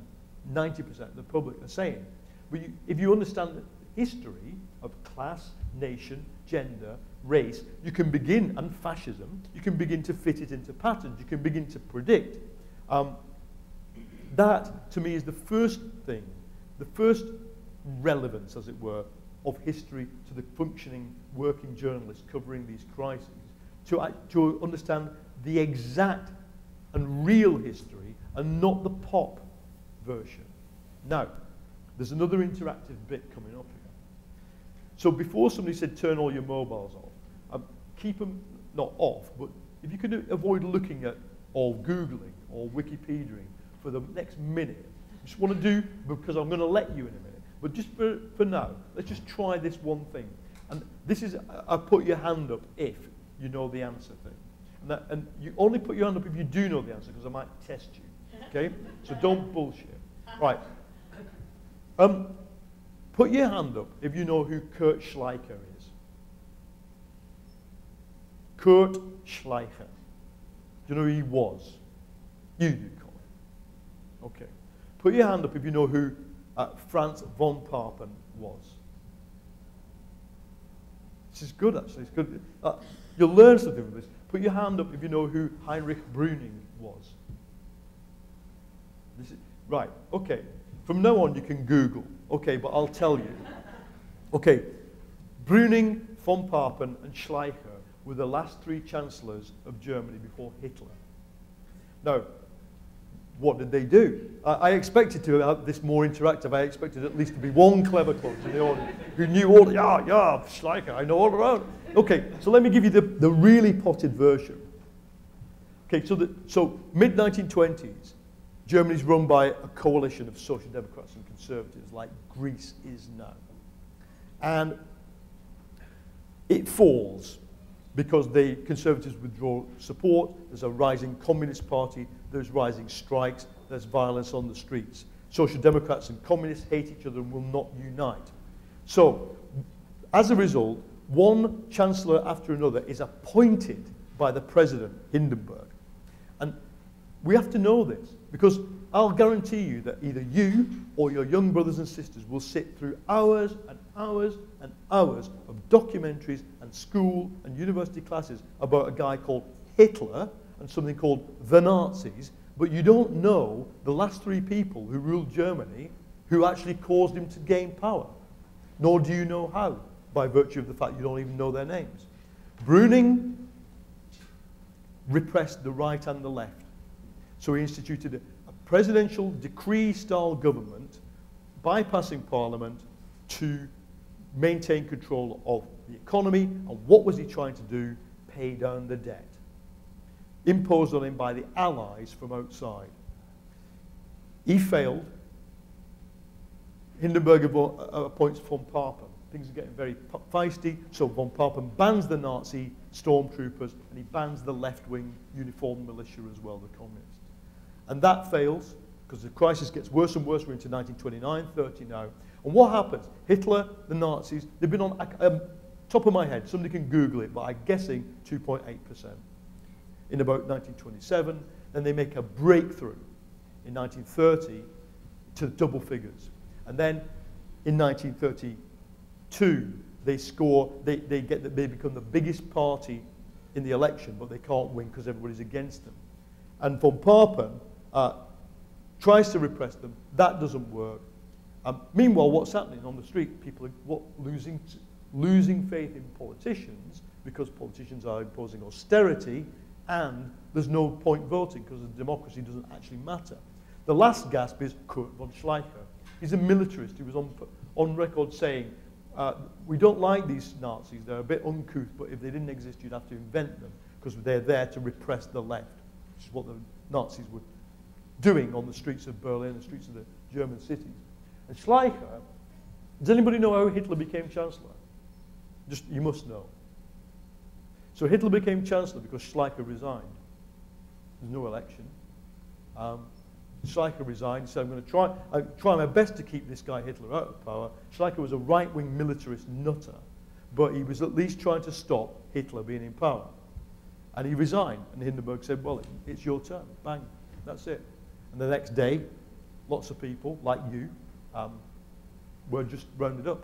90% of the public are saying. But if you understand history of class, nation, gender, race, you can begin, and fascism, you can begin to fit it into patterns, you can begin to predict. That, to me, is the first thing, the first relevance, as it were, of history to the functioning working journalist covering these crises, to understand the exact and real history and not the pop version. Now, there's another interactive bit coming up here. So before somebody said turn all your mobiles off, keep them not off, but if you could avoid looking at or Googling or Wikipediaing for the next minute, I just want to do, because I'm going to let you in a minute, but just for now, let's just try this one thing. And this is, I put your hand up if you know the answer thing. And you only put your hand up if you do know the answer, because I might test you, okay? So don't bullshit. Right. Put your hand up if you know who Kurt Schleicher is. Kurt Schleicher. Do you know who he was? You do, Colin. Okay. Put your hand up if you know who Franz von Papen was. This is good, actually. It's good. You'll learn something from this. Put your hand up if you know who Heinrich Brüning was. Right, okay. From now on, you can Google. Okay, but I'll tell you. Okay, Brüning, von Papen, and Schleicher were the last three chancellors of Germany before Hitler. Now, what did they do? I expected to have this more interactive. I expected at least to be one clever close in the audience who knew all the, yeah, Schleicher, I know all about it. Okay, so let me give you the really potted version. Okay, so mid-1920s, Germany's run by a coalition of social democrats and conservatives like Greece is now. And it falls because the conservatives withdraw support, there's a rising communist party, there's rising strikes, there's violence on the streets. Social democrats and communists hate each other and will not unite. So, as a result, one chancellor after another is appointed by the president, Hindenburg. And we have to know this, because I'll guarantee you that either you or your young brothers and sisters will sit through hours and hours and hours of documentaries and school and university classes about a guy called Hitler and something called the Nazis, but you don't know the last three people who ruled Germany who actually caused him to gain power. Nor do you know how, by virtue of the fact you don't even know their names. Brüning repressed the right and the left. So he instituted a presidential decree-style government, bypassing parliament, to maintain control of the economy. And what was he trying to do? Pay down the debt, imposed on him by the Allies from outside. He failed. Hindenburg appoints von Papen. Things are getting very feisty, so von Papen bans the Nazi stormtroopers, and he bans the left-wing uniformed militia as well, the communists. And that fails, because the crisis gets worse and worse. We're into 1929, 30 now. And what happens? Hitler, the Nazis, they've been on, top of my head, somebody can Google it, but I'm guessing 2.8%. In about 1927, then they make a breakthrough in 1930 to double figures. And then in 1932, they score, they become the biggest party in the election, but they can't win because everybody's against them. And von Papen tries to repress them. That doesn't work. Meanwhile, what's happening on the street? People are losing faith in politicians because politicians are imposing austerity, and there's no point voting because the democracy doesn't actually matter. The last gasp is Kurt von Schleicher. He's a militarist. He was on record saying, we don't like these Nazis. They're a bit uncouth, but if they didn't exist, you'd have to invent them because they're there to repress the left, which is what the Nazis were doing on the streets of Berlin, the streets of the German cities. And Schleicher, does anybody know how Hitler became Chancellor? Just, you must know. So Hitler became Chancellor because Schleicher resigned. There's no election. Schleicher resigned, he said, I'm going to try my best to keep this guy Hitler out of power. Schleicher was a right-wing militarist nutter, but he was at least trying to stop Hitler being in power. And he resigned, and Hindenburg said, well, it's your turn, bang, that's it. And the next day, lots of people, like you, were just rounded up.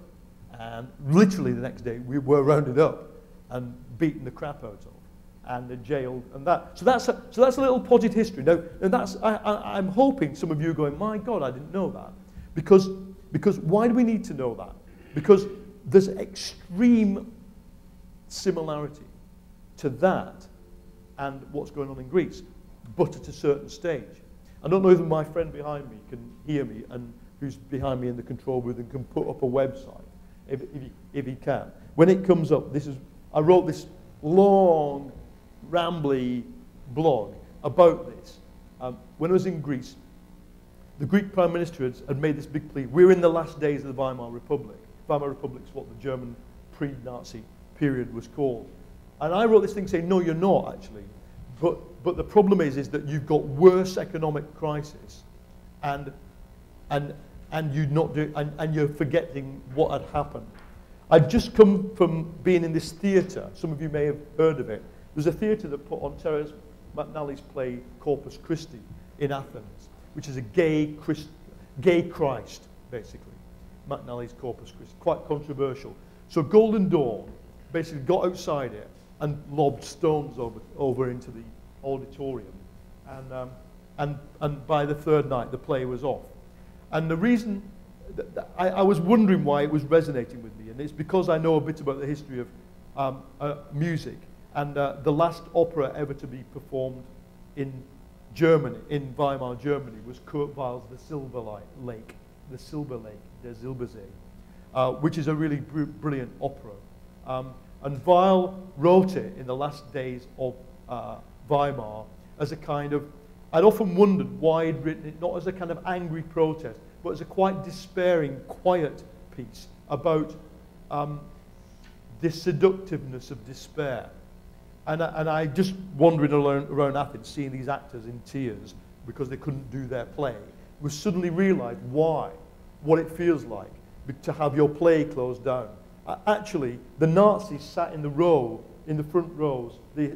And literally the next day, we were rounded up and beaten the crap out of, and jailed, and that. So that's a little potted history. Now, and that's I'm hoping some of you are going, my God, I didn't know that, because why do we need to know that? Because there's extreme similarity to that and what's going on in Greece, but at a certain stage. I don't know if my friend behind me can hear me, and who's behind me in the control booth and can put up a website, if he can. When it comes up, I wrote this long, rambly blog about this. When I was in Greece, the Greek Prime Minister had made this big plea. We're in the last days of the Weimar Republic. Weimar Republic is what the German pre-Nazi period was called. And I wrote this thing saying, no, you're not, actually. But the problem is that you've got worse economic crisis, and you're forgetting what had happened. I'd just come from being in this theatre. Some of you may have heard of it. There's a theatre that put on Terence McNally's play Corpus Christi in Athens, which is a gay Christ, basically. McNally's Corpus Christi, quite controversial. So Golden Dawn basically got outside it and lobbed stones over into the auditorium. And by the third night, the play was off. And the reason, I was wondering why it was resonating with me, and it's because I know a bit about the history of music. And the last opera ever to be performed in Germany, in Weimar, Germany, was Kurt Weill's The Silver Lake, Der Silbersee, which is a really brilliant opera. And Weil wrote it in the last days of Weimar as a kind of, I'd often wondered why he'd written it, not as a kind of angry protest, but as a quite despairing, quiet piece about the seductiveness of despair. And I just wandering around Athens, seeing these actors in tears because they couldn't do their play, was suddenly realised what it feels like to have your play closed down. Actually, the Nazis sat in the front rows, the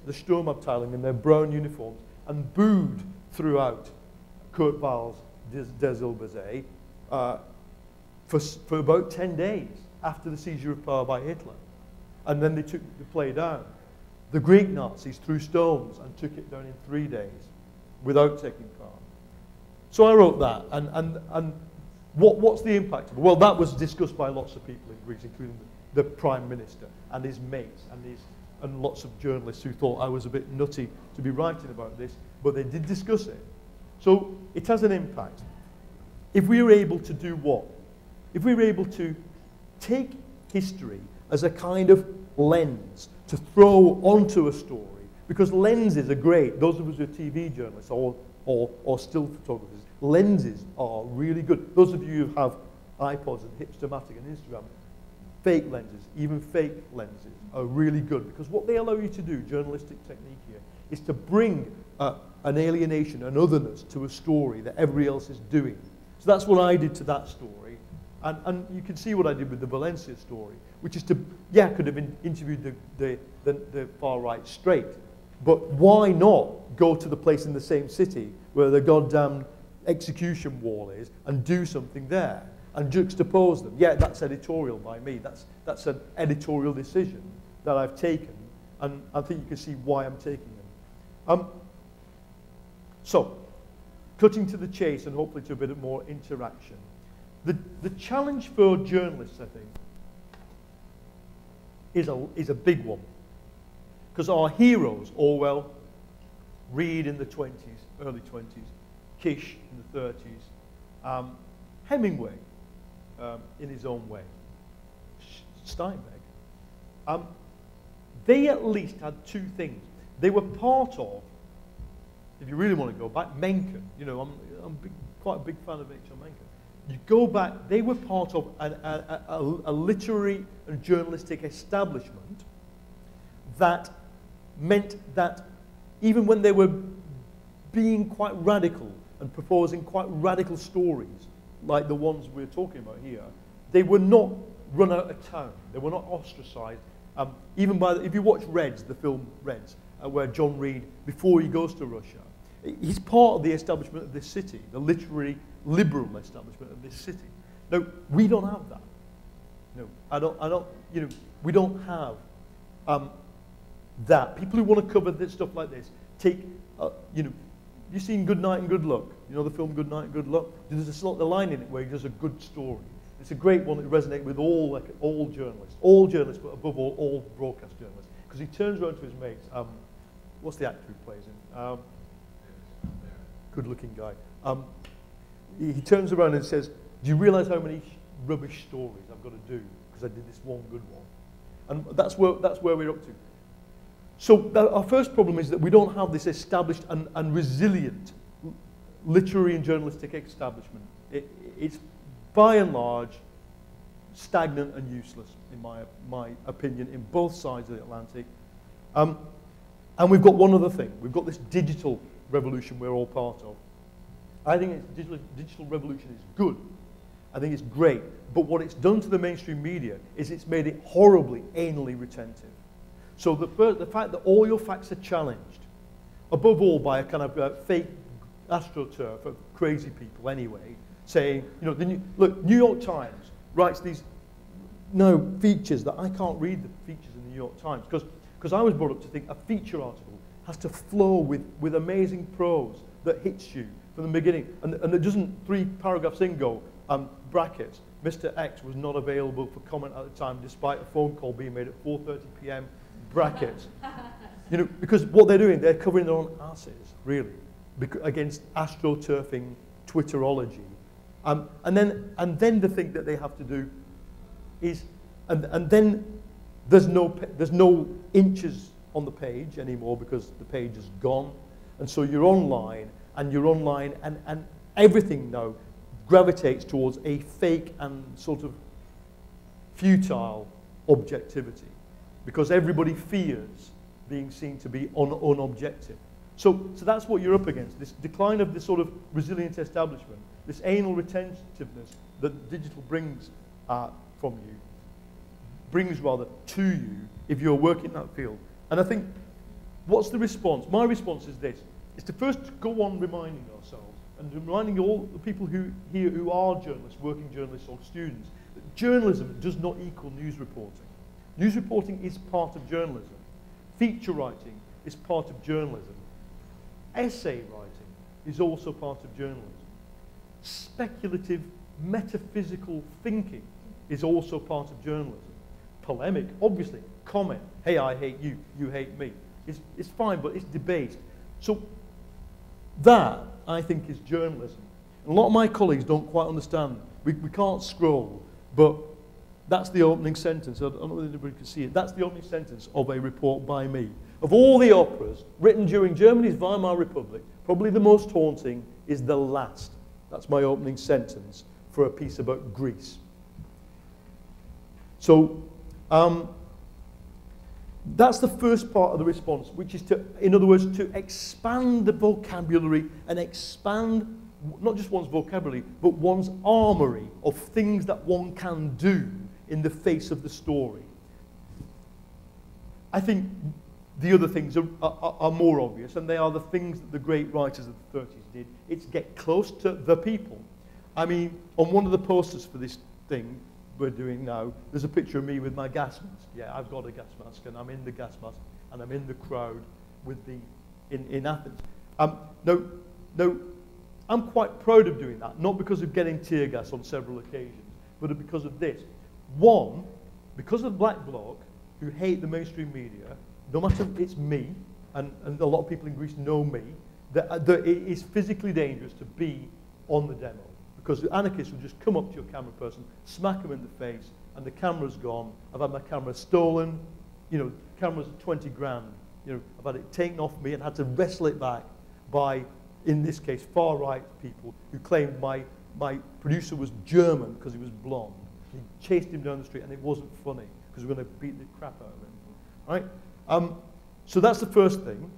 Sturmabteilung in their brown uniforms, and booed throughout Kurt Weill's Der Silbersee for about 10 days after the seizure of power by Hitler. And then they took the play down. The Greek Nazis threw stones and took it down in 3 days without taking part. So I wrote that, and what's the impact of it? Well, that was discussed by lots of people in Greece, including the Prime Minister and his mates and lots of journalists who thought I was a bit nutty to be writing about this, but they did discuss it. So it has an impact. If we are able to do what? If we were able to take history as a kind of lens to throw onto a story, because lenses are great. Those of us who are TV journalists or still photographers, lenses are really good. Those of you who have iPods and Hipstermatic and Instagram, fake lenses, even fake lenses, are really good, because what they allow you to do, journalistic technique here, is to bring an alienation, an otherness to a story that everybody else is doing. So that's what I did to that story. And you can see what I did with the Valencia story, which is to, I could have interviewed the far right straight, but why not go to the place in the same city where the goddamn execution wall is and do something there and juxtapose them? Yeah, that's editorial by me. That's an editorial decision that I've taken, and I think you can see why I'm taking them. So, cutting to the chase and hopefully to a bit more interaction. The challenge for journalists, I think, is a big one. Because our heroes, Orwell, Reed in the 20s, early 20s, Kish in the 30s, Hemingway in his own way, Steinbeck, they at least had two things. They were part of, if you really want to go back, Mencken. You know, I'm quite a big fan of H.L. Mencken. You go back, they were part of a literary and journalistic establishment that meant that even when they were being quite radical and proposing quite radical stories, like the ones we're talking about here, they were not run out of town. They were not ostracized. Even by if you watch Reds, the film Reds, where John Reed, before he goes to Russia, he's part of the establishment of this city, the literary liberal establishment of this city. Now, we don't have that. We don't have that. People who want to cover this stuff like this take, you've seen Good Night and Good Luck. You know the film Good Night and Good Luck? There's a line in it where he does a good story. It's a great one that resonates with all journalists, but above all broadcast journalists. Because he turns around to his mates. What's the actor who plays him? Good-looking guy. He turns around and says, "Do you realise how many rubbish stories I've got to do because I did this one good one?" And that's where we're up to. So our first problem is that we don't have this established and resilient literary and journalistic establishment. It's by and large stagnant and useless, in my opinion, in both sides of the Atlantic. And we've got one other thing. We've got this digital revolution we're all part of. I think digital revolution is good. I think it's great. But what it's done to the mainstream media is it's made it horribly anally retentive. So the fact that all your facts are challenged, above all by a kind of fake astroturf of crazy people anyway, saying, look, New York Times writes these features that I can't read the features in the New York Times because I was brought up to think a feature article has to flow with amazing prose that hits you from the beginning, and it doesn't 3 paragraphs in go, brackets, Mr. X was not available for comment at the time despite a phone call being made at 4:30 p.m. brackets. Because what they're doing, they're covering their own asses, really, against astroturfing Twitterology. And then the thing that they have to do is, and then there's no inches on the page anymore because the page is gone. And so you're online, and everything now gravitates towards a fake and sort of futile objectivity because everybody fears being seen to be unobjective. So that's what you're up against, this decline of this sort of resilient establishment, this anal retentiveness that digital brings from you, brings rather to you if you're working in that field. And I think, what's the response? My response is this, is to first go on reminding ourselves and reminding all the people who are journalists, working journalists or students, that journalism does not equal news reporting. News reporting is part of journalism. Feature writing is part of journalism. Essay writing is also part of journalism. Speculative, metaphysical thinking is also part of journalism. Polemic, obviously, comment, hey, I hate you, you hate me. It's fine, but it's debased. So that, I think, is journalism. And a lot of my colleagues don't quite understand. We can't scroll, but that's the opening sentence. I don't know whether anybody can see it. That's the opening sentence of a report by me. Of all the operas written during Germany's Weimar Republic, probably the most haunting is the last. That's my opening sentence for a piece about Greece. So that's the first part of the response, which is to, in other words, to expand the vocabulary and expand not just one's vocabulary, but one's armory of things that one can do in the face of the story. I think the other things are more obvious, and they are the things that the great writers of the 30s did. It's get close to the people. I mean, on one of the posters for this thing we're doing now, there's a picture of me with my gas mask. Yeah, I've got a gas mask, and I'm in the gas mask, and I'm in the crowd with in Athens. Now, I'm quite proud of doing that, not because of getting tear gas on several occasions, but because of this. One, because of black bloc who hate the mainstream media, no matter if it's me, and a lot of people in Greece know me, that it is physically dangerous to be on the demo. Because the anarchists will just come up to your camera person, smack them in the face, and the camera's gone. I've had my camera stolen. Cameras are 20 grand. I've had it taken off me and had to wrestle it back by, in this case, far-right people who claimed my producer was German because he was blonde. He chased him down the street, and it wasn't funny because we were going to beat the crap out of him. Right? So that's the first thing.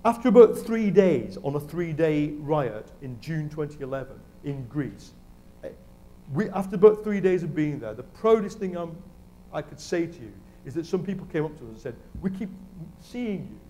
After about 3 days on a 3-day riot in June 2011 in Greece, after about 3 days of being there, the proudest thing I could say to you is that some people came up to us and said, we keep seeing you,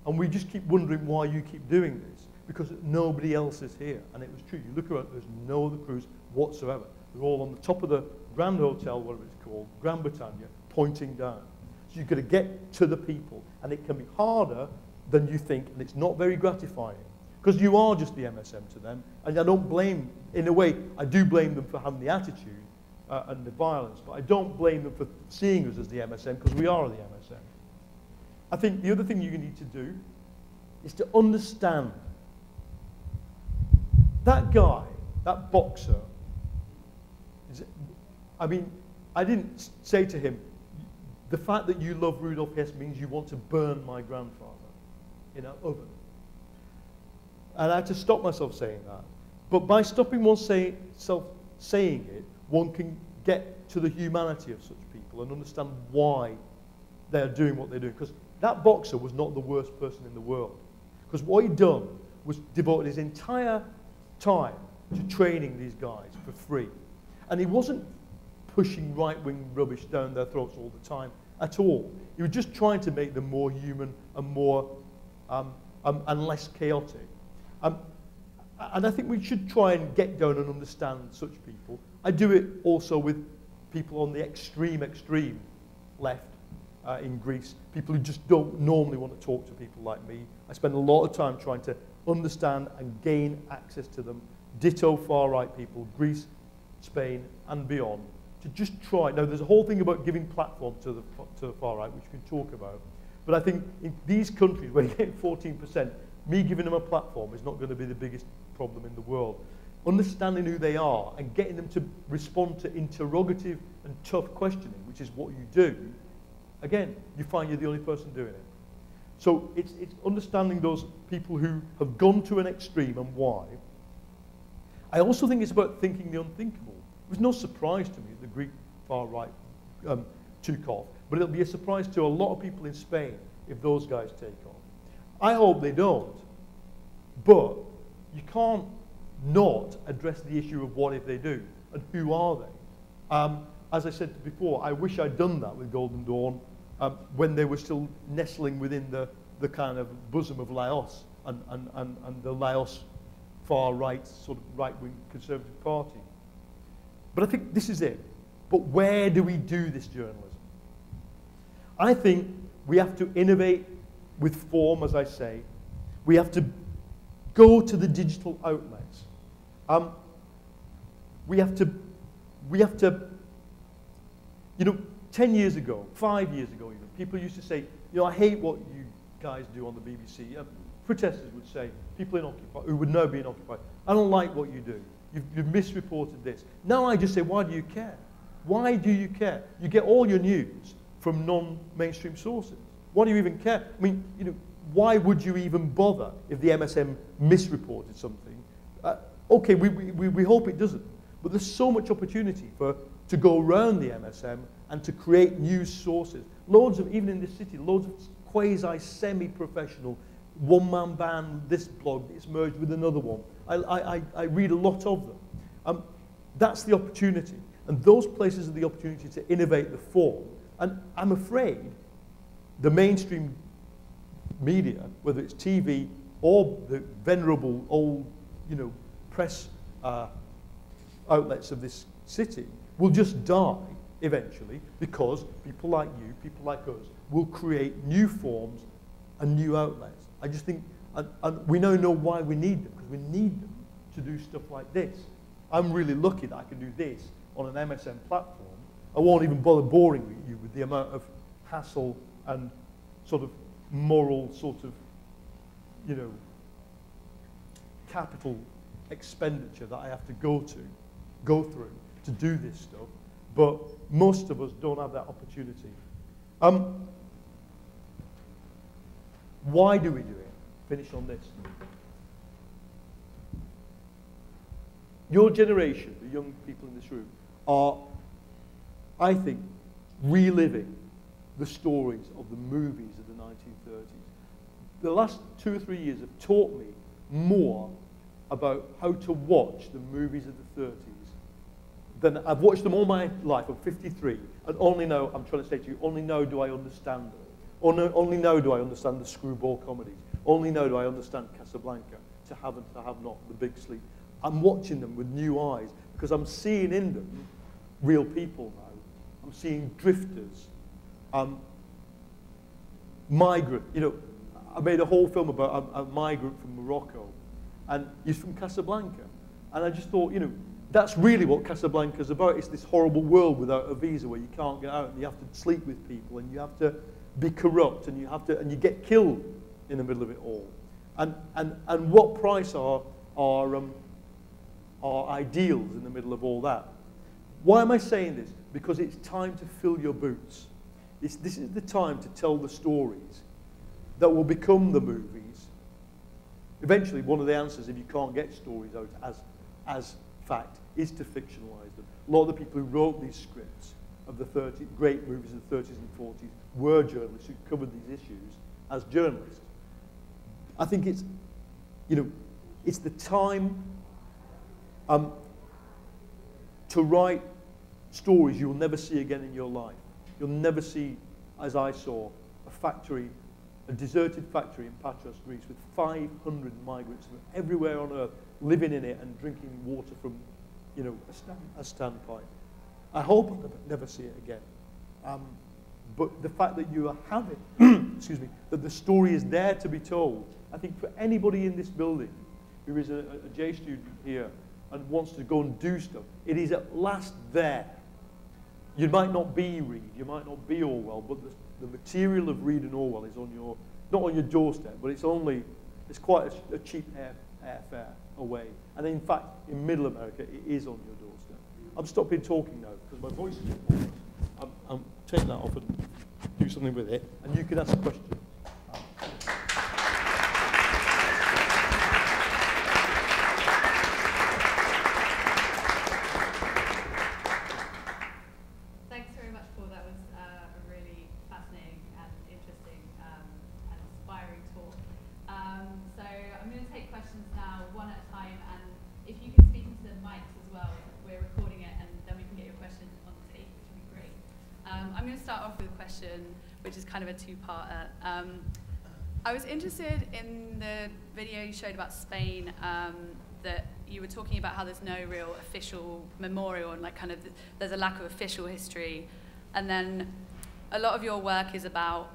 and we just keep wondering why you keep doing this, because nobody else is here. And it was true. You look around, there's no other crews whatsoever. They're all on the top of the Grand Hotel, whatever it's called, Grand Britannia, pointing down. So you've got to get to the people, and it can be harder than you think, and it's not very gratifying, because you are just the MSM to them, and I don't blame, in a way, I do blame them for having the attitude and the violence, but I don't blame them for seeing us as the MSM, because we are the MSM. I think the other thing you need to do is to understand that guy, that boxer, I mean, I didn't say to him, the fact that you love Rudolf Hess means you want to burn my grandfather in an oven. And I had to stop myself saying that. But by stopping oneself saying it, one can get to the humanity of such people and understand why they're doing what they're doing. Because that boxer was not the worst person in the world. Because what he'd done was devoted his entire time to training these guys for free. And he wasn't pushing right-wing rubbish down their throats all the time at all. He was just trying to make them more human and more and less chaotic. And I think we should try and get down and understand such people. I do it also with people on the extreme left in Greece, people who just don't normally want to talk to people like me. I spend a lot of time trying to understand and gain access to them. Ditto far-right people, Greece, Spain, and beyond, to just try. Now, there's a whole thing about giving platform to the far-right, which we can talk about. But I think in these countries where you get 14%, me giving them a platform is not going to be the biggest problem in the world. Understanding who they are and getting them to respond to interrogative and tough questioning, which is what you do, again, you find you're the only person doing it. So it's understanding those people who have gone to an extreme and why. I also think it's about thinking the unthinkable. It was no surprise to me that the Greek far-right took off, but it'll be a surprise to a lot of people in Spain if those guys take off. I hope they don't, but you can't not address the issue of what if they do, and who are they? As I said before, I wish I'd done that with Golden Dawn when they were still nestling within the kind of bosom of Laos and the Laos far-right, sort of right-wing conservative party. But I think this is it. But where do we do this journalism? I think we have to innovate with form, as I say. We have to go to the digital outlets. We have to, you know, 10 years ago, 5 years ago even, people used to say, you know, I hate what you guys do on the BBC. Protesters would say, people in Occupy, who would now be in Occupy, I don't like what you do. You've misreported this. Now I just say, why do you care? Why do you care? You get all your news from non-mainstream sources. Why do you even care? I mean, you know, why would you even bother if the MSM misreported something? Okay, we hope it doesn't. But there's so much opportunity to go around the MSM and to create news sources. Loads of, even in this city, loads of quasi-semi-professional one-man band, this blog, it's merged with another one. I read a lot of them. That's the opportunity. And those places are the opportunity to innovate the form. And I'm afraid the mainstream media, whether it's TV or the venerable old, you know, press outlets of this city, will just die eventually because people like you, people like us, will create new forms and new outlets. I just think, and we now know why we need them, because we need them to do stuff like this. I'm really lucky that I can do this on an MSM platform. I won't even bother boring you with the amount of hassle and sort of moral sort of, you know, capital expenditure that I have to go through to do this stuff. But most of us don't have that opportunity. Why do we do it? Finish on this. Your generation, the young people in this room, are, I think, reliving the stories of the movies of the 1930s. The last 2 or 3 years have taught me more about how to watch the movies of the 30s than I've watched them all my life. I'm 53, and only now, I'm trying to say to you, only now do I understand them. Only now do I understand the screwball comedies. Only now do I understand Casablanca, To Have and To Have Not, The Big Sleep. I'm watching them with new eyes because I'm seeing in them real people now. I'm seeing drifters, migrant. You know, I made a whole film about a migrant from Morocco, and he's from Casablanca. And I just thought, you know, that's really what Casablanca's about. It's this horrible world without a visa where you can't get out and you have to sleep with people and you have to be corrupt and you get killed in the middle of it all. And what price are ideals in the middle of all that? Why am I saying this? Because it's time to fill your boots. This is the time to tell the stories that will become the movies. Eventually, one of the answers, if you can't get stories out as fact, is to fictionalize them. A lot of the people who wrote these scripts of the great movies of the 30s and 40s were journalists who covered these issues as journalists. I think it's, you know, it's the time to write stories you'll never see again in your life. You'll never see, as I saw, a factory, a deserted factory in Patras, Greece, with 500 migrants from everywhere on earth living in it and drinking water from, you know, a standpipe. I hope I'll never see it again. But the fact that you have it, excuse me, that the story is there to be told, I think for anybody in this building who is a J student here and wants to go and do stuff, it is at last there. You might not be Reed, you might not be Orwell, but the material of Reed and Orwell is on your, not on your doorstep, but it's quite a cheap airfare away. And in fact, in middle America, it is on your doorstep. I'm stopping talking now because my voice is hoarse. I'm taking that off and do something with it, and you can ask a question. Thanks very much, Paul. That was a really fascinating and interesting and inspiring talk. So I'm going to take questions now, one at a time, and if you can speak into the mics as well, we're recording it, and then we can get your question on the tape, which would be great. I'm going to start off with a question, which is kind of a two-parter. I was interested in the video you showed about Spain, that you were talking about how there's no real official memorial and like kind of there's a lack of official history. And then a lot of your work is about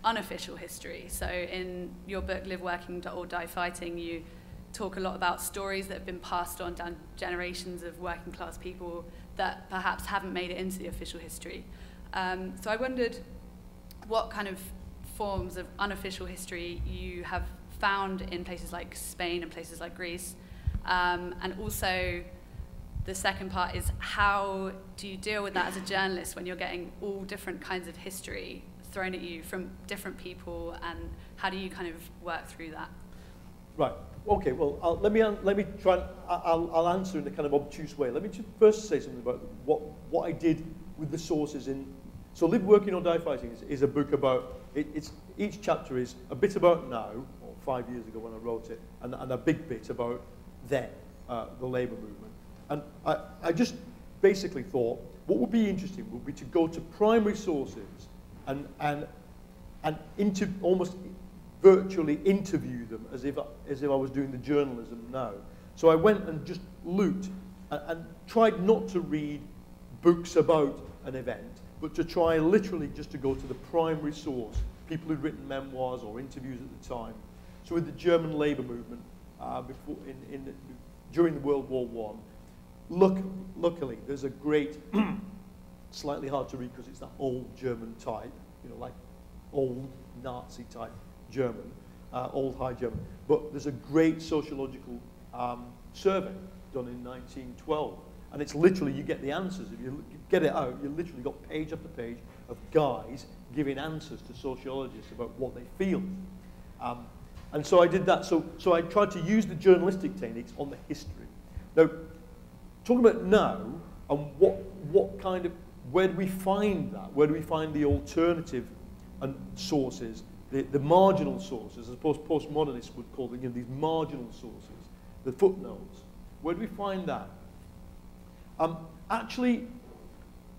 unofficial history. So in your book, Live Working or Die Fighting, you talk a lot about stories that have been passed on down generations of working class people that perhaps haven't made it into the official history. So I wondered what kind of forms of unofficial history you have found in places like Spain and places like Greece. And also the second part is, how do you deal with that as a journalist when you're getting all different kinds of history thrown at you from different people, and how do you kind of work through that? Right. Okay. Well, let me try. I'll answer in a kind of obtuse way. Let me just first say something about what I did with the sources in. So, Live Working or Die Fighting is a book about. Each chapter is a bit about now, or 5 years ago when I wrote it, and a big bit about then, the labour movement. And I just basically thought what would be interesting would be to go to primary sources and almost virtually interview them as if I was doing the journalism now. So I went and just looked and tried not to read books about an event, but to try literally just to go to the primary source, people who'd written memoirs or interviews at the time. So with the German labour movement during the World War I, luckily there's a great, slightly hard to read because it's that old German type, you know, like old Nazi type German, old High German. But there's a great sociological survey done in 1912. And it's literally, you get the answers. If you get it out, you literally got page after page of guys giving answers to sociologists about what they feel. And so I did that. So I tried to use the journalistic techniques on the history. Now, talking about now, and what kind of, where do we find that? Where do we find the alternative and sources, the marginal sources, as postmodernists would call them, you know, these marginal sources, the footnotes. Where do we find that? Actually,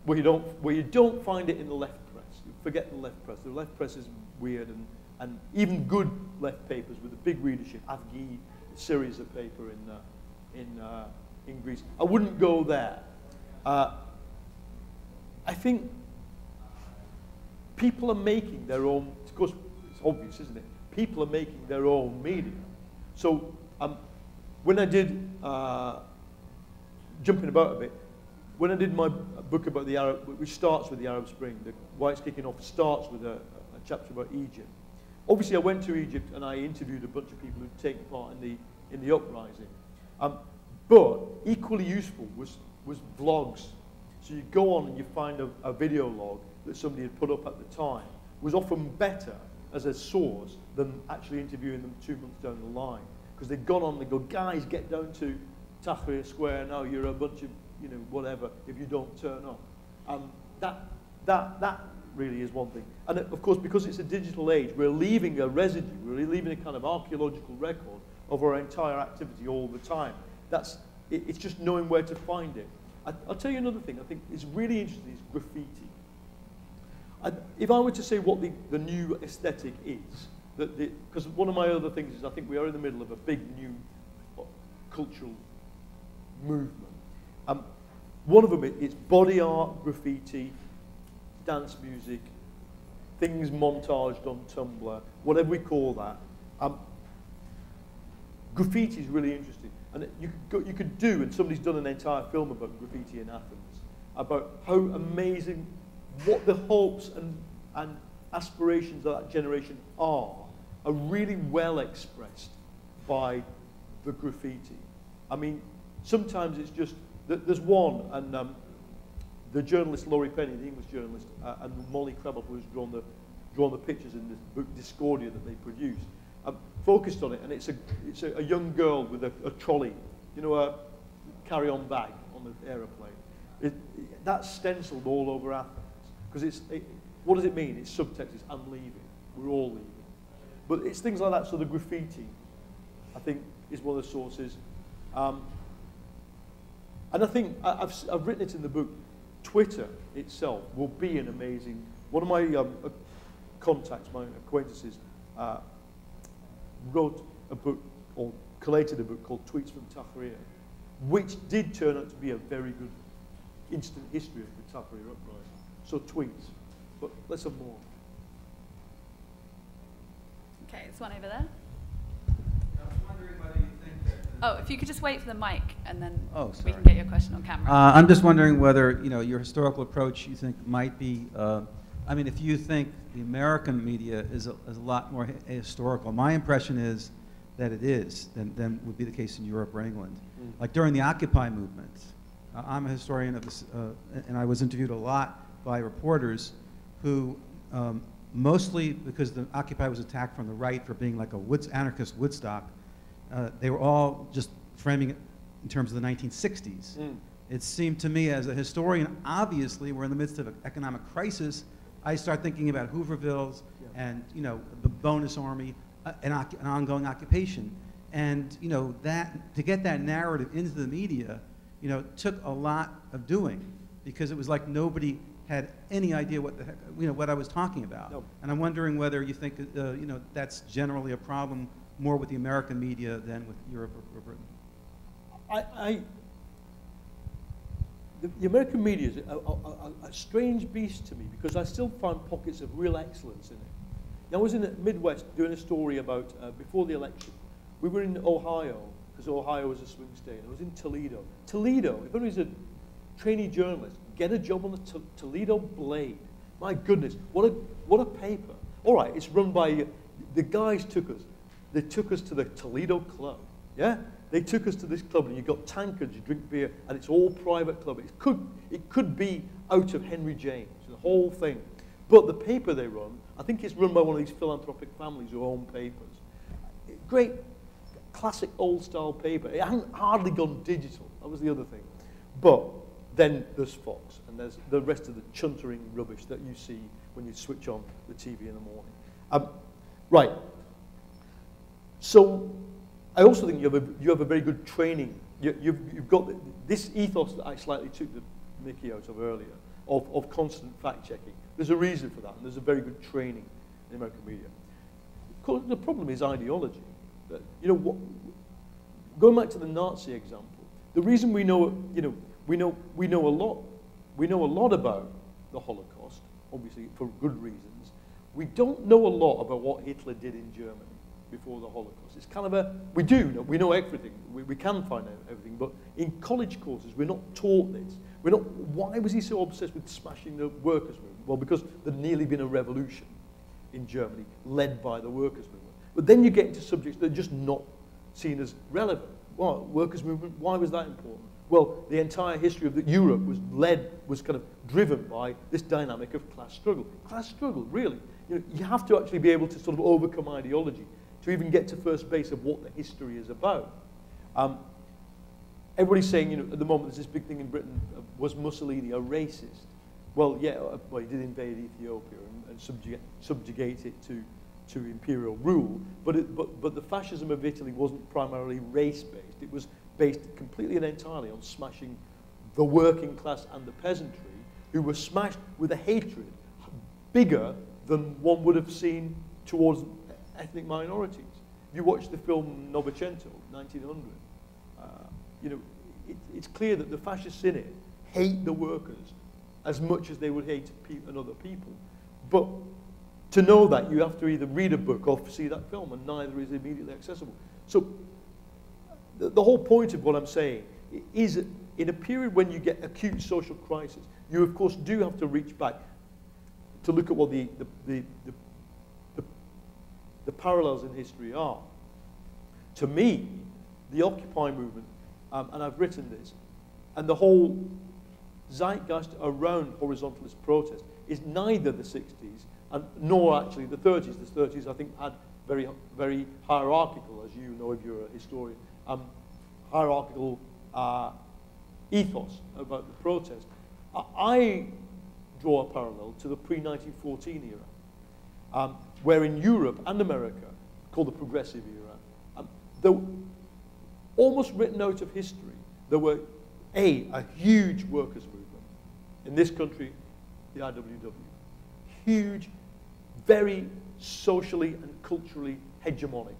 where you don't find it in the left press. You forget the left press. The left press is weird, and even good left papers with a big readership, Avgi, a series of paper in Greece. I wouldn't go there. I think people are making their own, of course, it's obvious, isn't it? People are making their own media. So when I did, jumping about a bit, when I did my book about the Arab, which starts with the Arab Spring, why it's kicking off, starts with a chapter about Egypt. Obviously, I went to Egypt and I interviewed a bunch of people who'd taken part in the uprising. But equally useful was vlogs. So you go on and you find a video log that somebody had put up at the time. It was often better as a source than actually interviewing them 2 months down the line. Because they'd gone on and they go, guys, get down to Tahrir Square now, you're a bunch of, you know, whatever, if you don't turn up. That really is one thing. And of course, because it's a digital age, we're leaving a residue, we're leaving a kind of archaeological record of our entire activity all the time. It's just knowing where to find it. I'll tell you another thing I think is really interesting is graffiti. If I were to say what the new aesthetic is, because one of my other things is I think we are in the middle of a big new cultural movement. One of them is body art, graffiti, dance music, things montaged on Tumblr, whatever we call that. Graffiti is really interesting. And you could do, and somebody's done an entire film about graffiti in Athens, about how amazing, what the hopes and aspirations of that generation are really well expressed by the graffiti. I mean, sometimes it's just, there's one, and the journalist Laurie Penny, the English journalist, and Molly Crabbe, who's drawn the pictures in this book Discordia that they produced, focused on it, and it's a young girl with a trolley, you know, a carry-on bag on the aeroplane. That's stenciled all over Athens, because what does it mean? Its subtext is, I'm leaving, we're all leaving. But it's things like that, so the graffiti, I think, is one of the sources. And I think, I've written it in the book, Twitter itself will be an amazing, one of my contacts, my acquaintances, wrote a book, or collated a book called Tweets from Tahrir, which did turn out to be a very good instant history of the Tahrir uprising. So tweets, but let's have more. Okay, there's one over there. I was wondering whether you think that... Oh, if you could just wait for the mic, and then we sorry. can get your question on camera. I'm just wondering whether, you know, your historical approach you think might be, I mean, if you think the American media is a lot more historical. My impression is that it is, than would be the case in Europe or England. Like during the Occupy movement, I'm a historian of this, and I was interviewed a lot by reporters who, mostly because the Occupy was attacked from the right for being like a anarchist Woodstock, they were all just framing it in terms of the 1960s. It seemed to me as a historian, obviously we're in the midst of an economic crisis. I start thinking about Hoovervilles and, you know, the bonus army, an ongoing occupation. And, you know, to get that narrative into the media, you know, took a lot of doing, because it was like nobody had any idea what the heck, you know, what I was talking about. No. And I'm wondering whether you think, you know, that's generally a problem more with the American media than with Europe or Britain. The American media is a strange beast to me, because I still find pockets of real excellence in it. I was in the Midwest doing a story about, before the election, we were in Ohio, because Ohio was a swing state. I was in Toledo. Toledo, if anybody's a trainee journalist, get a job on the Toledo Blade. My goodness, what a paper. All right, it's run by, the guys they took us to the Toledo Club, yeah? They took us to this club, and you've got tankards, you drink beer, and it's all private club. It could be out of Henry James, the whole thing. But the paper they run, I think it's run by one of these philanthropic families who own papers. Great, classic old-style paper. It hadn't hardly gone digital. That was the other thing. But then there's Fox, and there's the rest of the chuntering rubbish that you see when you switch on the TV in the morning. Right. So I also think you have a very good training. You've got this ethos that I slightly took the mickey out of earlier, of constant fact-checking. There's a reason for that, and there's a very good training in American media. Of course, the problem is ideology. That, you know, going back to the Nazi example, the reason we know, you know, we know a lot about the Holocaust, obviously for good reasons. We don't know a lot about what Hitler did in Germany before the Holocaust. It's kind of we know everything. We can find out everything, but in college courses, we're not taught this. Why was he so obsessed with smashing the workers' movement? Well, because there'd nearly been a revolution in Germany led by the workers' movement. But then you get into subjects that are just not seen as relevant. Well, workers' movement, why was that important? Well, the entire history of Europe was kind of driven by this dynamic of class struggle. Class struggle, really. You have to actually be able to sort of overcome ideology to even get to first base of what the history is about. Everybody's saying, at the moment, there's this big thing in Britain, was Mussolini a racist? Well, yeah, he did invade Ethiopia and subjugate it to imperial rule, but the fascism of Italy wasn't primarily race-based. It was based completely and entirely on smashing the working class and the peasantry, who were smashed with a hatred bigger than one would have seen towards ethnic minorities. If you watch the film Novecento, 1900, it's clear that the fascists in it hate the workers as much as they would hate other people. But to know that, you have to either read a book or see that film, and neither is immediately accessible. So the whole point of what I'm saying is that in a period when you get acute social crisis, you of course do have to reach back to look at what the parallels in history are. To me, the Occupy movement, and I've written this, and the whole zeitgeist around horizontalist protest is neither the 60s nor actually the 30s. The 30s, I think, had very, very hierarchical, as you know if you're a historian, hierarchical ethos about the protest. I draw a parallel to the pre-1914 era, where in Europe and America, called the progressive era, though almost written out of history, there were a huge workers' movement. In this country, the IWW. Huge, very socially and culturally hegemonic.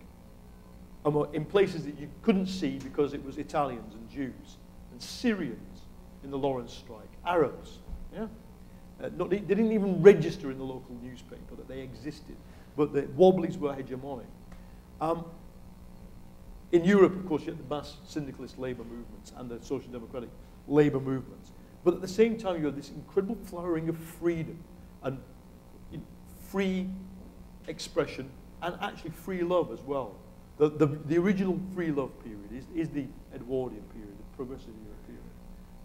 In places that you couldn't see because it was Italians and Jews and Syrians in the Lawrence strike, Arabs. Yeah? They didn't even register in the local newspaper that they existed, but the Wobblies were hegemonic. In Europe, of course, you had the mass syndicalist labor movements and the social democratic labor movements. But at the same time, you had this incredible flowering of freedom and free expression and actually free love as well. The original free love period is the Edwardian period, the progressive era period.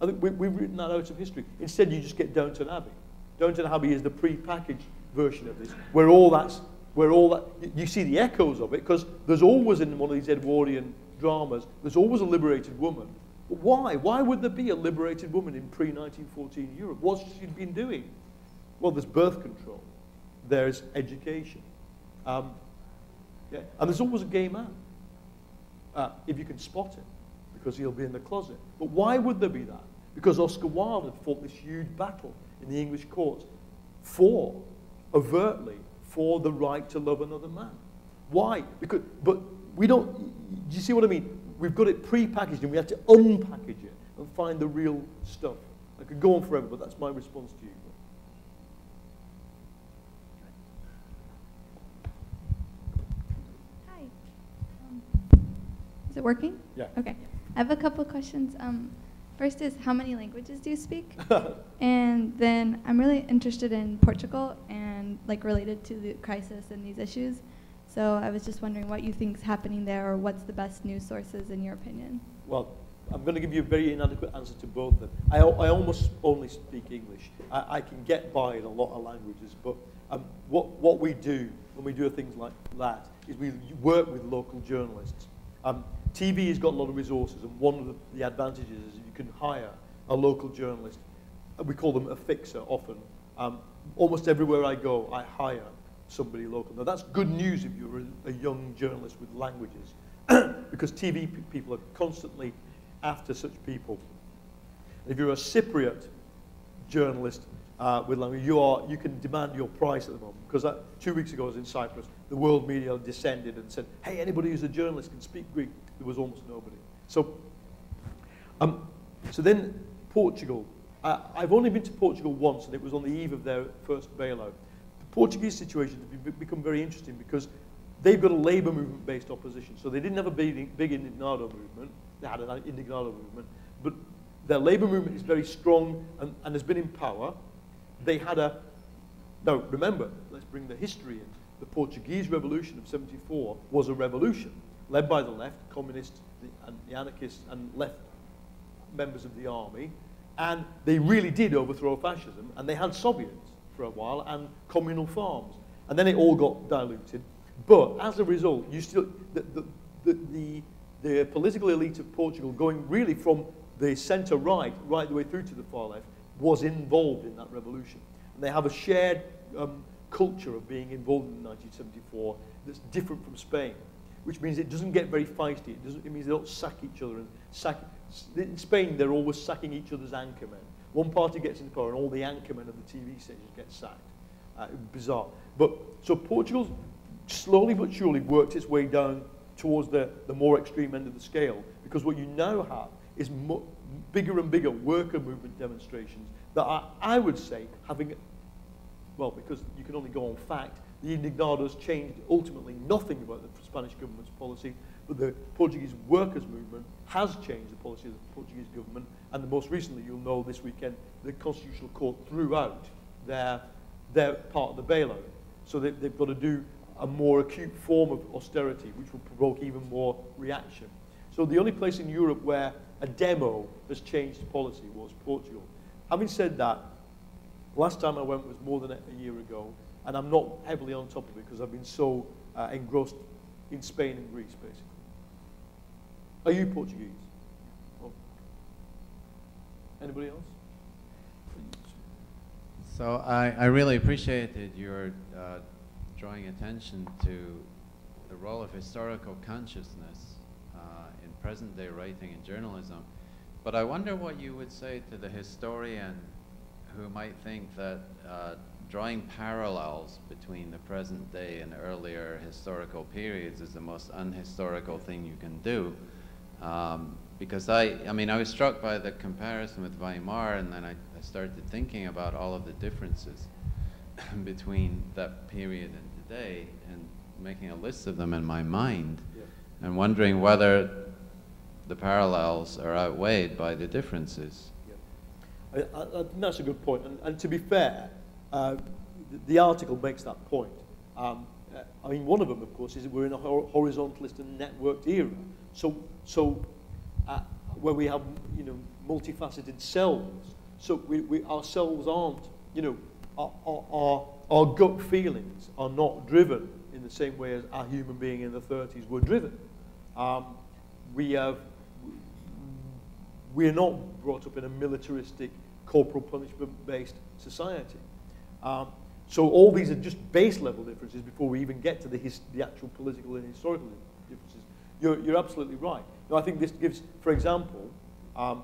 I think we've written that out of history. Instead, you just get Downton Abbey. Downton Abbey is the pre-packaged version of this, where all that, you see the echoes of it, because there's always in one of these Edwardian dramas, there's always a liberated woman. But why? Why would there be a liberated woman in pre-1914 Europe? What's she been doing? Well, there's birth control. There's education. Yeah. And there's always a gay man, if you can spot him, because he'll be in the closet. But why would there be that? Because Oscar Wilde had fought this huge battle in the English courts overtly, for the right to love another man. Why? But we don't, do you see what I mean? We've got it pre-packaged and we have to unpackage it and find the real stuff. I could go on forever, but that's my response to you. Hi. Is it working? Yeah. Okay. I have a couple of questions. First is, how many languages do you speak? And then I'm really interested in Portugal and related to the crisis and these issues. So I was just wondering what you think is happening there, or what's the best news sources in your opinion? Well, I'm going to give you a very inadequate answer to both of them. I almost only speak English. I can get by in a lot of languages, but what we do when we do things like that is we work with local journalists. TV has got a lot of resources, and one of the advantages is you can hire a local journalist. We call them a fixer often. Almost everywhere I go, I hire somebody local. Now that's good news if you're a young journalist with languages, because TV people are constantly after such people. If you're a Cypriot journalist with language, you can demand your price at the moment. Because 2 weeks ago I was in Cyprus, the world media descended and said, hey, anybody who's a journalist can speak Greek. There was almost nobody. So then Portugal, I've only been to Portugal once, and it was on the eve of their first bailout. The Portuguese situation has become very interesting because they've got a labour movement-based opposition. So they didn't have a big Indignado movement. They had an Indignado movement. But their labour movement is very strong and has been in power. They had a... Now, remember, let's bring the history in. The Portuguese Revolution of '74 was a revolution led by the left, communists, the anarchists, and left members of the army. And they really did overthrow fascism. And they had Soviets for a while and communal farms. And then it all got diluted. But as a result, you still the political elite of Portugal, going really from the centre-right right the way through to the far left, was involved in that revolution. And they have a shared culture of being involved in 1974 that's different from Spain, which means it doesn't get very feisty. It means they don't sack each other. In Spain, they're always sacking each other's anchormen. One party gets into power and all the anchormen of the TV stations get sacked. Bizarre. But so Portugal's slowly but surely worked its way down towards the more extreme end of the scale, because what you now have is bigger and bigger worker movement demonstrations that are, I would say, having, well, because you can only go on fact, the Indignados changed ultimately nothing about the Spanish government's policy, but the Portuguese workers' movement has changed the policy of the Portuguese government, and the most recently, you'll know this weekend, the Constitutional Court threw out their part of the bailout. So they've got to do a more acute form of austerity, which will provoke even more reaction. So the only place in Europe where a demo has changed policy was Portugal. Having said that, last time I went was more than a year ago, and I'm not heavily on top of it because I've been so engrossed in Spain and Greece, basically. Are you Portuguese? Oh. Anybody else? So I really appreciated your drawing attention to the role of historical consciousness in present-day writing and journalism. But I wonder what you would say to the historian who might think that drawing parallels between the present day and earlier historical periods is the most unhistorical thing you can do. Because I mean, I was struck by the comparison with Weimar, and then I started thinking about all of the differences between that period and today, and making a list of them in my mind, and wondering whether the parallels are outweighed by the differences. I think that's a good point, and to be fair, the article makes that point. I mean, one of them, of course, is that we're in a horizontalist and networked era. So where we have, you know, multifaceted selves. So our selves aren't, you know, our gut feelings are not driven in the same way as our human being in the 30s were driven. We're not brought up in a militaristic, corporal punishment-based society. So all these are just base level differences before we even get to the actual political and historical differences. You're absolutely right. Now, I think this gives, for example, what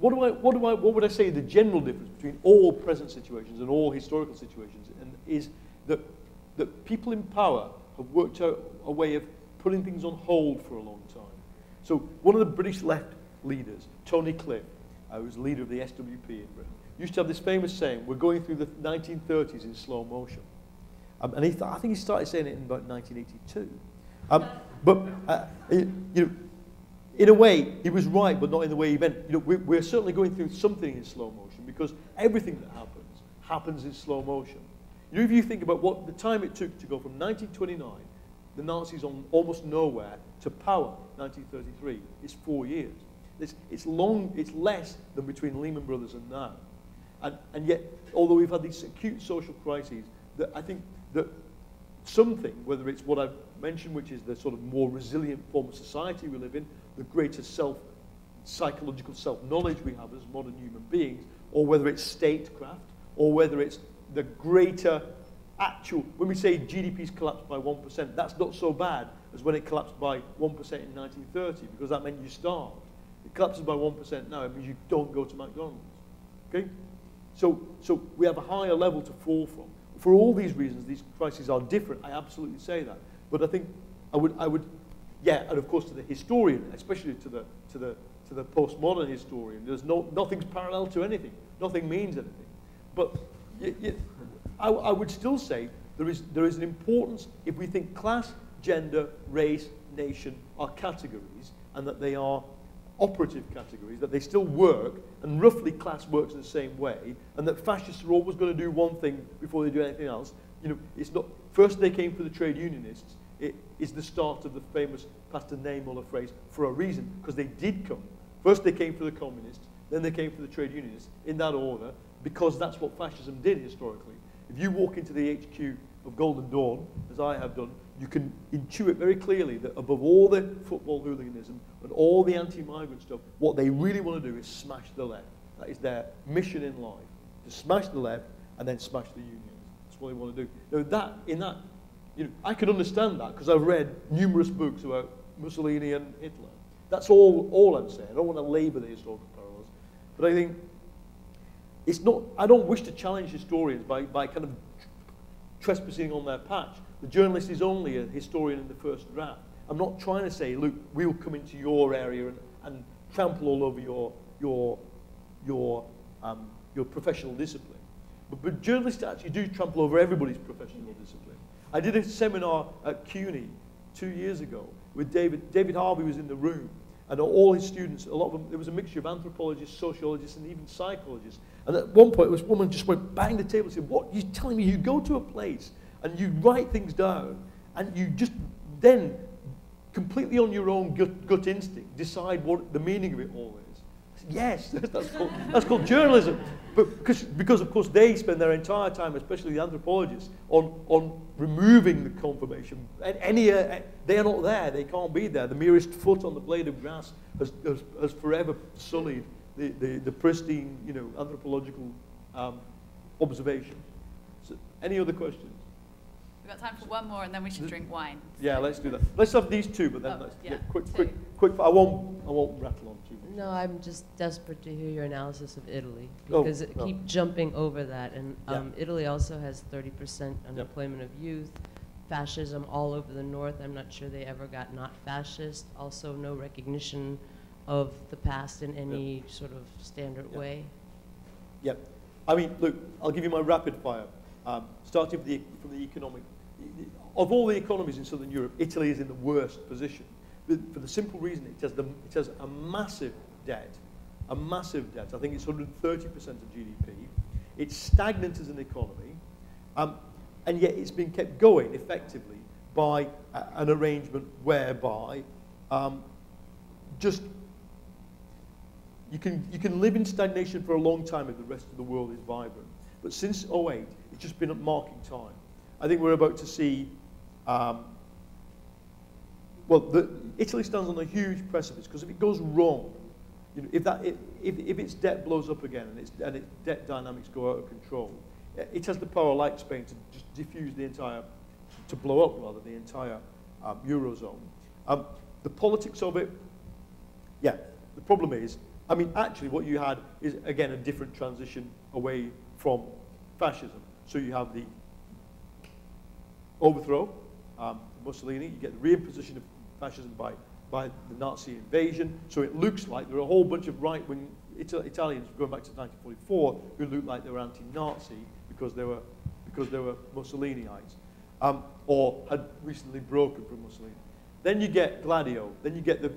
would I say the general difference between all present situations and all historical situations, and is that people in power have worked out a way of putting things on hold for a long time. So one of the British left leaders, Tony Cliff, who's the leader of the SWP in Britain, used to have this famous saying, "We're going through the 1930s in slow motion." And I think he started saying it in about 1982. You know, in a way, he was right, but not in the way he meant. You know, we're certainly going through something in slow motion because everything that happens in slow motion. You know, if you think about what the time it took to go from 1929, the Nazis on almost nowhere, to power, 1933, is 4 years. It's less than between Lehman Brothers and now. And yet, although we've had these acute social crises, that I think that something, whether it's what I've mentioned, which is the sort of more resilient form of society we live in, the greater psychological self-knowledge we have as modern human beings, or whether it's statecraft, or whether it's the greater actual, when we say GDP's collapsed by 1%, that's not so bad as when it collapsed by 1% in 1930, because that meant you starved. It collapses by 1% now, it means you don't go to McDonald's. Okay? So we have a higher level to fall from. For all these reasons, these crises are different. I absolutely say that. But I think I would, yeah, and of course to the historian, especially to to the postmodern historian. There's nothing's parallel to anything. Nothing means anything. But I would still say there is an importance if we think class, gender, race, nation are categories, and that they are operative categories, that they still work, and roughly class works in the same way, and that fascists are always going to do one thing before they do anything else. You know, it's not, first they came for the trade unionists. It is the start of the famous Pastor Niemöller phrase, for a reason, because they did come. First they came for the communists, then they came for the trade unionists, in that order, because that's what fascism did historically. If you walk into the HQ of Golden Dawn, as I have done, you can intuit very clearly that above all the football hooliganism and all the anti-migrant stuff, what they really want to do is smash the left. That is their mission in life, to smash the left and then smash the unions. That's what they want to do. Now you know, I can understand that because I've read numerous books about Mussolini and Hitler. That's all I'm saying. I don't want to labour the historical parallels, but I think it's not. I don't wish to challenge historians by kind of trespassing on their patch. The journalist is only a historian in the first draft. I'm not trying to say, look, we'll come into your area and trample all over your professional discipline. But journalists actually do trample over everybody's professional discipline. I did a seminar at CUNY 2 years ago with David. David Harvey was in the room, and all his students, a lot of them, there was a mixture of anthropologists, sociologists, and even psychologists. And at one point, this woman just went bang the table and said, what, you're telling me you go to a place and you write things down, and you just then, completely on your own gut instinct, decide what the meaning of it all is. I said, yes, that's called journalism. But because of course they spend their entire time, especially the anthropologists, on removing the confirmation. They are not there. They can't be there. The merest foot on the blade of grass has forever sullied the pristine, you know, anthropological observation. So, any other questions? We've got time for one more, and then we should drink wine. Yeah, let's do that. Let's have these two, but then quick. I won't rattle on too much. No, I'm just desperate to hear your analysis of Italy, because keep jumping over that. And Italy also has 30% unemployment of youth, fascism all over the north. I'm not sure they ever got not fascist. Also, no recognition of the past in any sort of standard way. Yeah, I mean, look, I'll give you my rapid fire. Starting from the economic. Of all the economies in Southern Europe, Italy is in the worst position. For the simple reason it has a massive debt. A massive debt. I think it's 130% of GDP. It's stagnant as an economy. And yet it's been kept going effectively by an arrangement whereby just you can live in stagnation for a long time if the rest of the world is vibrant. But since 2008, it's just been a marking time. I think we're about to see, Italy stands on a huge precipice, because if it goes wrong, you know, if its debt blows up again and its debt dynamics go out of control, it has the power, like Spain, to just diffuse the entire, to blow up rather, the entire Eurozone. The politics of it, yeah, the problem is, I mean, actually what you had is, again, a different transition away from fascism. So you have the overthrow, Mussolini, you get the reimposition of fascism by the Nazi invasion. So it looks like there are a whole bunch of right-wing Italians going back to 1944 who look like they were anti-Nazi because they were Mussoliniites, or had recently broken from Mussolini. Then you get Gladio. Then you get the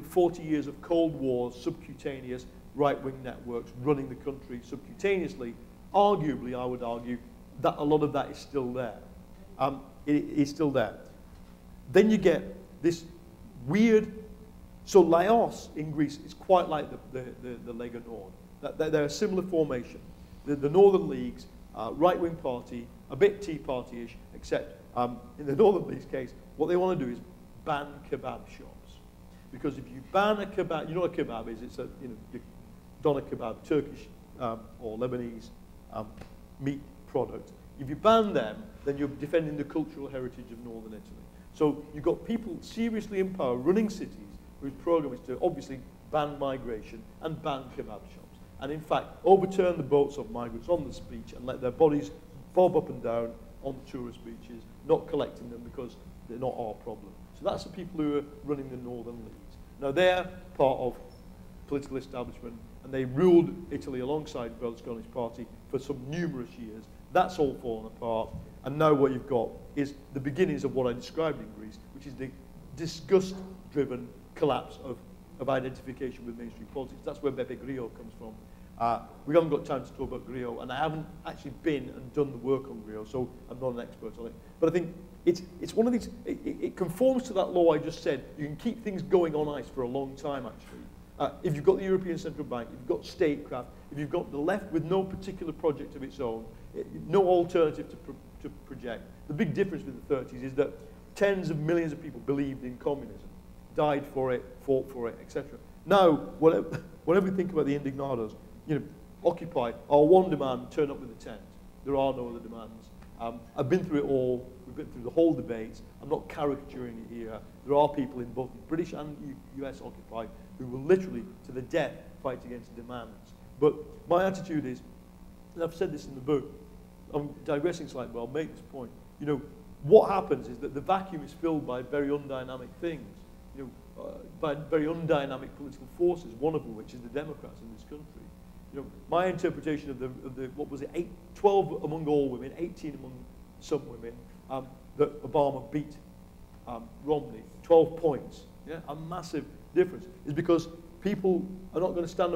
40 years of Cold War, subcutaneous right-wing networks running the country subcutaneously. Arguably, I would argue that a lot of that is still there. It is still there. Then you get this weird. So Laos in Greece is quite like the Lega Nord. They're a similar formation. The Northern Leagues, right-wing party, a bit Tea Party-ish, except in the Northern League's case, what they want to do is ban kebab shops. Because if you ban a kebab, you know what a kebab is? It's a doner kebab, Turkish or Lebanese meat product. If you ban them, then you're defending the cultural heritage of Northern Italy. So you've got people seriously in power running cities whose program is to obviously ban migration and ban kebab shops. And in fact, overturn the boats of migrants on the beach and let their bodies bob up and down on the tourist beaches, not collecting them because they're not our problem. So that's the people who are running the Northern Leagues. Now they're part of political establishment, and they ruled Italy alongside Berlusconi's party for some numerous years. That's all fallen apart, and now what you've got is the beginnings of what I described in Greece, which is the disgust-driven collapse of identification with mainstream politics. That's where Beppe Grillo comes from. We haven't got time to talk about Grillo, and I haven't actually been and done the work on Grillo, so I'm not an expert on it. But I think it's one of these, it conforms to that law I just said. You can keep things going on ice for a long time, actually. If you've got the European Central Bank, if you've got statecraft, if you've got the left with no particular project of its own, no alternative to project. The big difference with the 30s is that tens of millions of people believed in communism, died for it, fought for it, etc. Now, whenever we think about the indignados, Occupy, our one demand, turn up with a tent. There are no other demands. I've been through it all. We've been through the whole debate. I'm not caricaturing it here. There are people in both British and US Occupy who will literally, to the death, fight against demands. But my attitude is, and I've said this in the book, I'm digressing slightly, but I'll make this point. What happens is that the vacuum is filled by very undynamic things, by very undynamic political forces, one of which is the Democrats in this country. My interpretation of the what was it, 12 among all women, 18 among some women, that Obama beat Romney, 12 points, yeah, a massive difference, is because people are not going to stand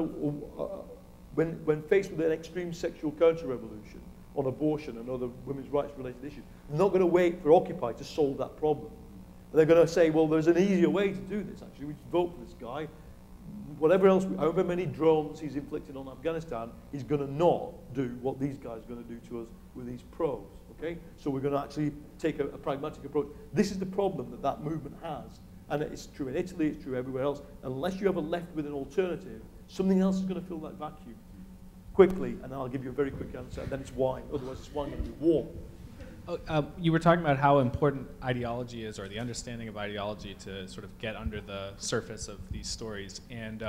when faced with an extreme sexual counter-revolution on abortion and other women's rights-related issues. They're not going to wait for Occupy to solve that problem. They're going to say, well, there's an easier way to do this, actually. We just vote for this guy. Whatever else, however many drones he's inflicted on Afghanistan, he's going to not do what these guys are going to do to us with these pros, okay? So we're going to actually take a pragmatic approach. This is the problem that movement has. And it's true in Italy, it's true everywhere else. Unless you have a left with an alternative, something else is going to fill that vacuum quickly, and I'll give you a very quick answer, and then it's wine. Otherwise, it's wine going to be warm. You were talking about how important ideology is, or the understanding of ideology, to sort of get under the surface of these stories. And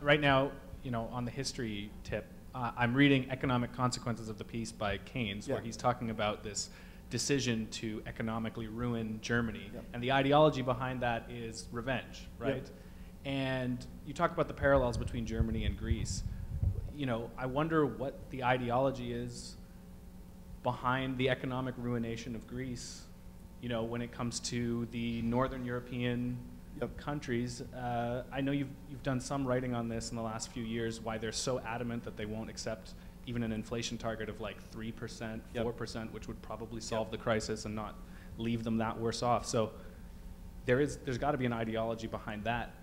right now, on the history tip, I'm reading Economic Consequences of the Peace by Keynes, where he's talking about this decision to economically ruin Germany, and the ideology behind that is revenge, right? And you talk about the parallels between Germany and Greece. I wonder what the ideology is behind the economic ruination of Greece, when it comes to the Northern European countries. I know you've done some writing on this in the last few years, why they're so adamant that they won't accept even an inflation target of like 3%, 4%, which would probably solve the crisis and not leave them that worse off. So there's got to be an ideology behind that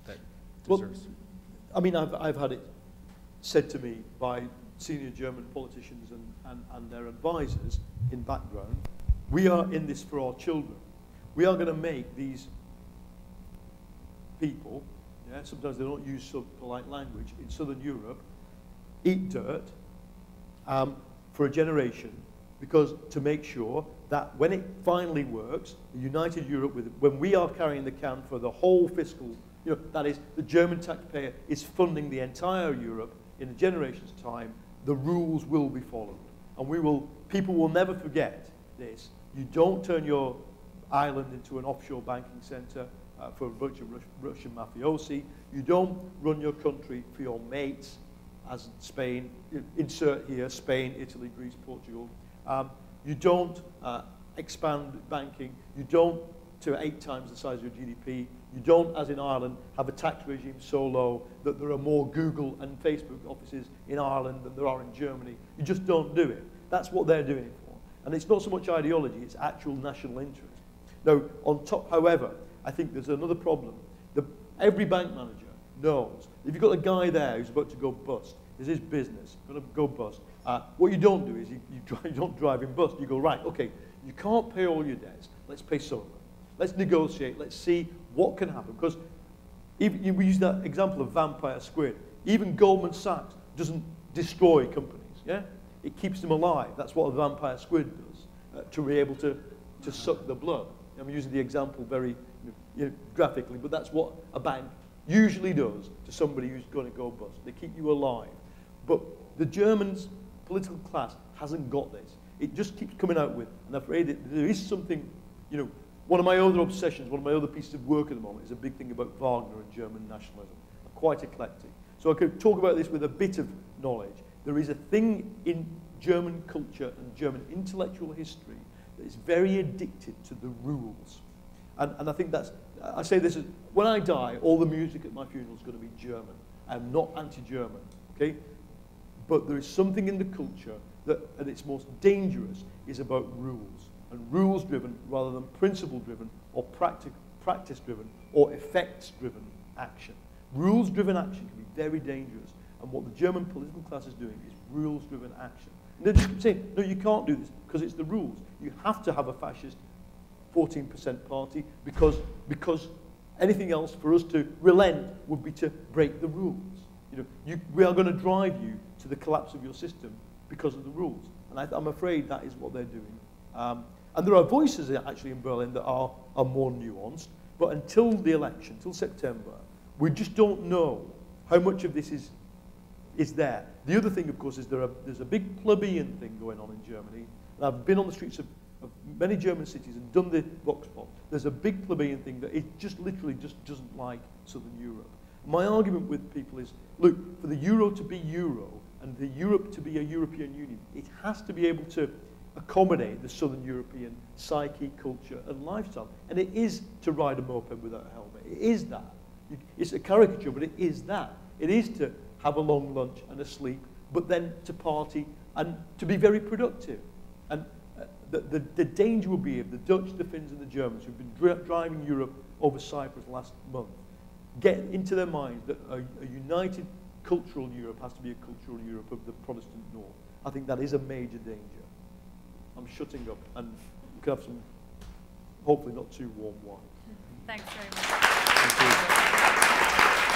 deserves. Well, I mean, I've had it said to me by senior German politicians and their advisors in background, we are in this for our children. We are going to make these people, sometimes they don't use so polite language, in Southern Europe, eat dirt for a generation, because to make sure that when it finally works, the united Europe, when we are carrying the can for the whole fiscal, that is, the German taxpayer is funding the entire Europe in a generation's time, the rules will be followed. And people will never forget this. You don't turn your island into an offshore banking center for a bunch of Russian mafiosi. You don't run your country for your mates, as Spain, insert here, Spain, Italy, Greece, Portugal. You don't expand banking. You don't, to 8 times the size of your GDP. You don't, as in Ireland, have a tax regime so low that there are more Google and Facebook offices in Ireland than there are in Germany. You just don't do it. That's what they're doing it for. And it's not so much ideology, it's actual national interest. Now, on top, however, I think there's another problem. Every bank manager knows, if you've got a guy there who's about to go bust, it's his business, going to go bust. What you don't do is you don't drive him bust. You go, right, okay, you can't pay all your debts. Let's pay some of them. Let's negotiate. Let's see what can happen. Because we use that example of vampire squid. Even Goldman Sachs doesn't destroy companies. Yeah, it keeps them alive. That's what a vampire squid does to be able to suck the blood. I'm using the example very graphically, but that's what a bank usually does to somebody who's going to go bust. They keep you alive. But the Germans' political class hasn't got this. It just keeps coming out with, and I'm afraid that there is something, one of my other obsessions, one of my other pieces of work at the moment is a big thing about Wagner and German nationalism. quite eclectic. So I could talk about this with a bit of knowledge. There is a thing in German culture and German intellectual history that is very addicted to the rules. And I think that's, I say this, when I die, all the music at my funeral is going to be German. I'm not anti-German, okay? But there is something in the culture that, at its most dangerous, is about rules. And rules-driven rather than principle-driven or practice-driven or effects-driven action. Rules-driven action can be very dangerous. And what the German political class is doing is rules-driven action. And they're just saying, no, you can't do this because it's the rules. You have to have a fascist 14% party because anything else for us to relent would be to break the rules. You know, we are going to drive you to the collapse of your system because of the rules. And I'm afraid that is what they're doing. And there are voices actually in Berlin that are more nuanced. But until the election, until September, we just don't know how much of this is there. The other thing, of course, is there's a big plebeian thing going on in Germany. And I've been on the streets of many German cities and done the vox pop. There's a big plebeian thing that it just literally just doesn't like Southern Europe. My argument with people is, look, for the euro to be euro and the Europe to be a European Union, it has to be able to accommodate the Southern European psyche, culture, and lifestyle. And it is to ride a moped without a helmet. It is that. It's a caricature, but it is that. It is to have a long lunch and a sleep, but then to party and to be very productive. And the danger would be if the Dutch, the Finns, and the Germans, who've been driving Europe over Cyprus last month, get into their minds that a united cultural Europe has to be a cultural Europe of the Protestant North. I think that is a major danger. I'm shutting up, and we can have some, hopefully not too warm wine. Thanks very much. Thank you.